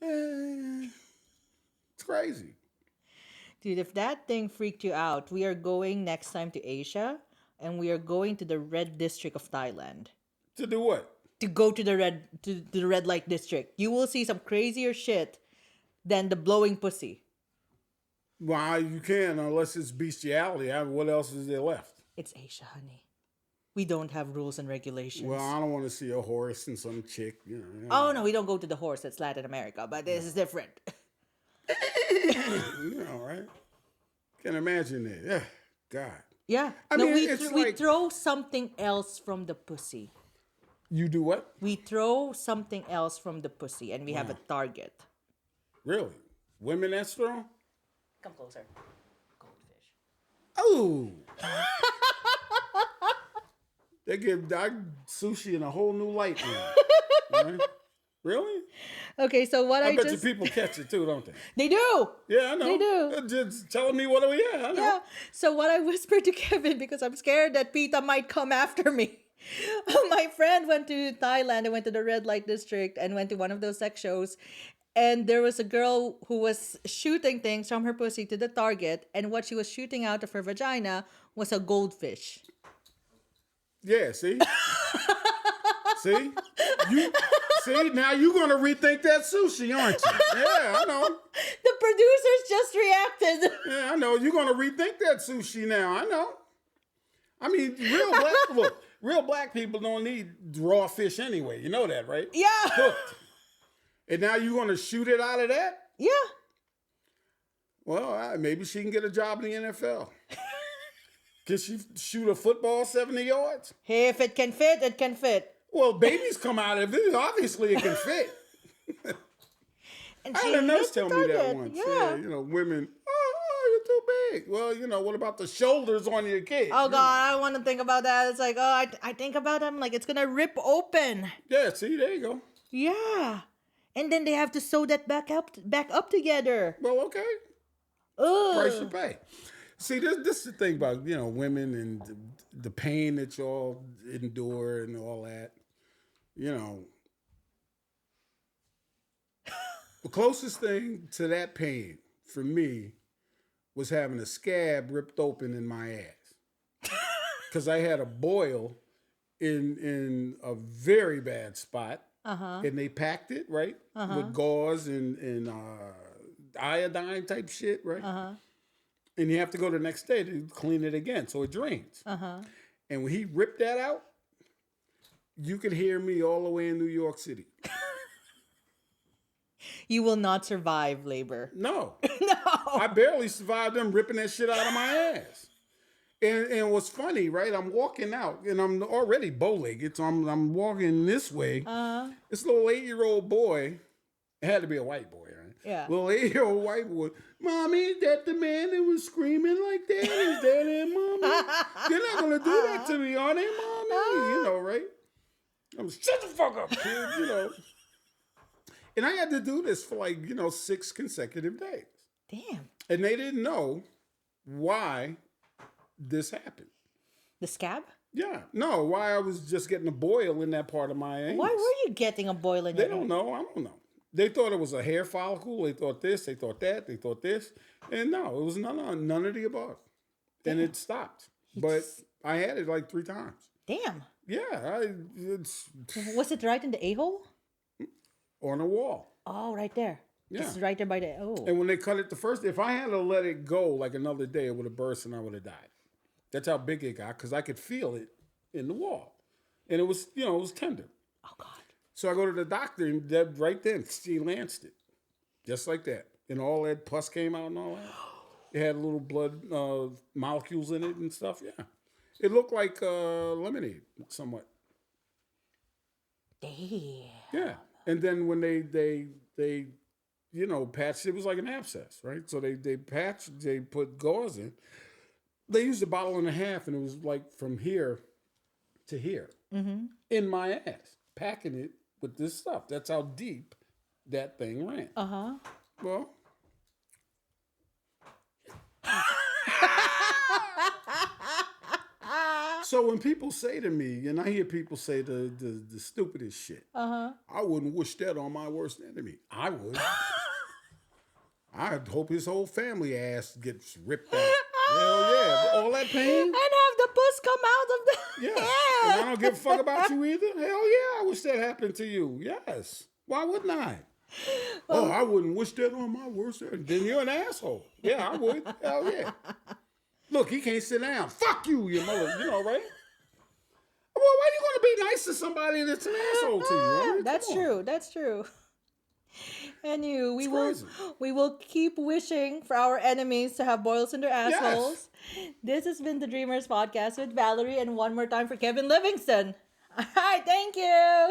[SPEAKER 2] It's crazy.
[SPEAKER 1] Dude, if that thing freaked you out, we are going next time to Asia, and we are going to the red district of Thailand.
[SPEAKER 2] To do what?
[SPEAKER 1] To go to the red light district. You will see some crazier shit than the blowing pussy.
[SPEAKER 2] Well, you can, unless it's bestiality. What else is there left?
[SPEAKER 1] It's Asia, honey. We don't have rules and regulations.
[SPEAKER 2] Well, I don't want to see a horse and some chick.
[SPEAKER 1] Oh, no, we don't go to the horse. That's Latin America, but this is different.
[SPEAKER 2] Right? Can imagine that. Yeah, God.
[SPEAKER 1] Yeah. We throw something else from the pussy.
[SPEAKER 2] You do what?
[SPEAKER 1] We throw something else from the pussy, and we have a target.
[SPEAKER 2] Really? Women that's strong?
[SPEAKER 1] Come closer. Goldfish.
[SPEAKER 2] Oh! They give sushi in a whole new light now. Right? Really?
[SPEAKER 1] Okay, so what I
[SPEAKER 2] bet you people catch it too, don't they?
[SPEAKER 1] They do.
[SPEAKER 2] Yeah, I know.
[SPEAKER 1] They do.
[SPEAKER 2] Just telling me what are we at. I know.
[SPEAKER 1] Yeah. So what I whispered to Kevin, because I'm scared that PETA might come after me. My friend went to Thailand and went to the red light district and went to one of those sex shows. And there was a girl who was shooting things from her pussy to the target. And what she was shooting out of her vagina was a goldfish.
[SPEAKER 2] Yeah, see? See, now you're going to rethink that sushi, aren't you? Yeah, I know.
[SPEAKER 1] The producers just reacted.
[SPEAKER 2] Yeah, I know. You're going to rethink that sushi now. I know. I mean, real black people don't need raw fish anyway. You know that, right?
[SPEAKER 1] Yeah.
[SPEAKER 2] Cooked. And now you're going to shoot it out of that?
[SPEAKER 1] Yeah.
[SPEAKER 2] Well, maybe she can get a job in the NFL. Can she shoot a football 70 yards?
[SPEAKER 1] Hey, if it can fit, it can fit.
[SPEAKER 2] Well, babies come out of it. Obviously, it can fit.
[SPEAKER 1] And
[SPEAKER 2] I
[SPEAKER 1] she
[SPEAKER 2] had a nurse
[SPEAKER 1] hit the
[SPEAKER 2] tell me that
[SPEAKER 1] target.
[SPEAKER 2] once.
[SPEAKER 1] Yeah.
[SPEAKER 2] Women, you're too big. Well, what about the shoulders on your kid?
[SPEAKER 1] Oh, God, I don't want to think about that. It's like, I think about them like it's going to rip open.
[SPEAKER 2] Yeah, see, there you go.
[SPEAKER 1] Yeah. And then they have to sew that back up together.
[SPEAKER 2] Well, okay.
[SPEAKER 1] Ugh.
[SPEAKER 2] Price you pay. See, this is the thing about, women and the pain that y'all endure and all that. The closest thing to that pain for me was having a scab ripped open in my ass. Because I had a boil in a very bad spot. And they packed it, right? With gauze and iodine type shit, right? And you have to go the next day to clean it again so it drains. And when he ripped that out, you could hear me all the way in New York City.
[SPEAKER 1] You will not survive labor.
[SPEAKER 2] No.
[SPEAKER 1] No.
[SPEAKER 2] I barely survived them ripping that shit out of my ass. And what's funny, right? I'm walking out, and I'm already bow-legged, so I'm walking this way. This little 8-year-old boy, it had to be a white boy, right?
[SPEAKER 1] Yeah.
[SPEAKER 2] Little 8-year-old white boy. Mommy, is that the man that was screaming like that? Is that it, Mommy? They're not gonna do that to me, are they, Mommy? Right? I'm shut the fuck up, kid. And I had to do this for 6 consecutive days.
[SPEAKER 1] Damn.
[SPEAKER 2] And they didn't know why this happened.
[SPEAKER 1] The scab?
[SPEAKER 2] Yeah. No, why I was just getting a boil in that part of my anus.
[SPEAKER 1] Why were you getting a boil in your
[SPEAKER 2] They don't know. I don't know. They thought it was a hair follicle. They thought this. They thought that. They thought this. And no, it was none of the above. Damn. And it stopped. But I had it 3 times.
[SPEAKER 1] Damn.
[SPEAKER 2] Yeah.
[SPEAKER 1] Was it right in the a-hole?
[SPEAKER 2] On the wall.
[SPEAKER 1] Oh, right there.
[SPEAKER 2] Yeah.
[SPEAKER 1] It's right there by the... Oh.
[SPEAKER 2] And when they cut it the first day, if I had to let it go another day, it would have burst and I would have died. That's how big it got because I could feel it in the wall. And it was, it was tender.
[SPEAKER 1] Oh, God.
[SPEAKER 2] So I go to the doctor and right then, she lanced it. Just like that. And all that pus came out and all that. It had little blood molecules in it and stuff. Yeah. It looked like lemonade somewhat.
[SPEAKER 1] Damn.
[SPEAKER 2] Yeah. And then when they patched, it was like an abscess, right? So they patched, they put gauze in. They used a bottle and a half, and it was like from here to here in my ass, packing it with this stuff. That's how deep that thing ran. Well, so when people say to me, and I hear people say the stupidest shit, I wouldn't wish that on my worst enemy. I would. I'd hope his whole family ass gets ripped out. Hell yeah. All that pain.
[SPEAKER 1] And have the puss come out of the
[SPEAKER 2] Yeah.
[SPEAKER 1] head.
[SPEAKER 2] And I don't give a fuck about you either. Hell yeah. I wish that happened to you. Yes. Why wouldn't I? Oh, I wouldn't wish that on my worst enemy. Then you're an asshole. Yeah, I would. Hell yeah. Look, he can't sit down. Fuck you, your mother. You know, right? Well, why are you going to be nice to somebody that's an asshole to you? I mean,
[SPEAKER 1] That's
[SPEAKER 2] come on.
[SPEAKER 1] true. That's true. And we
[SPEAKER 2] crazy.
[SPEAKER 1] will keep wishing for our enemies to have boils in their assholes. This has been the Dreamers Podcast with Valerie, and one more time for Kevin Livingston. All right, thank you.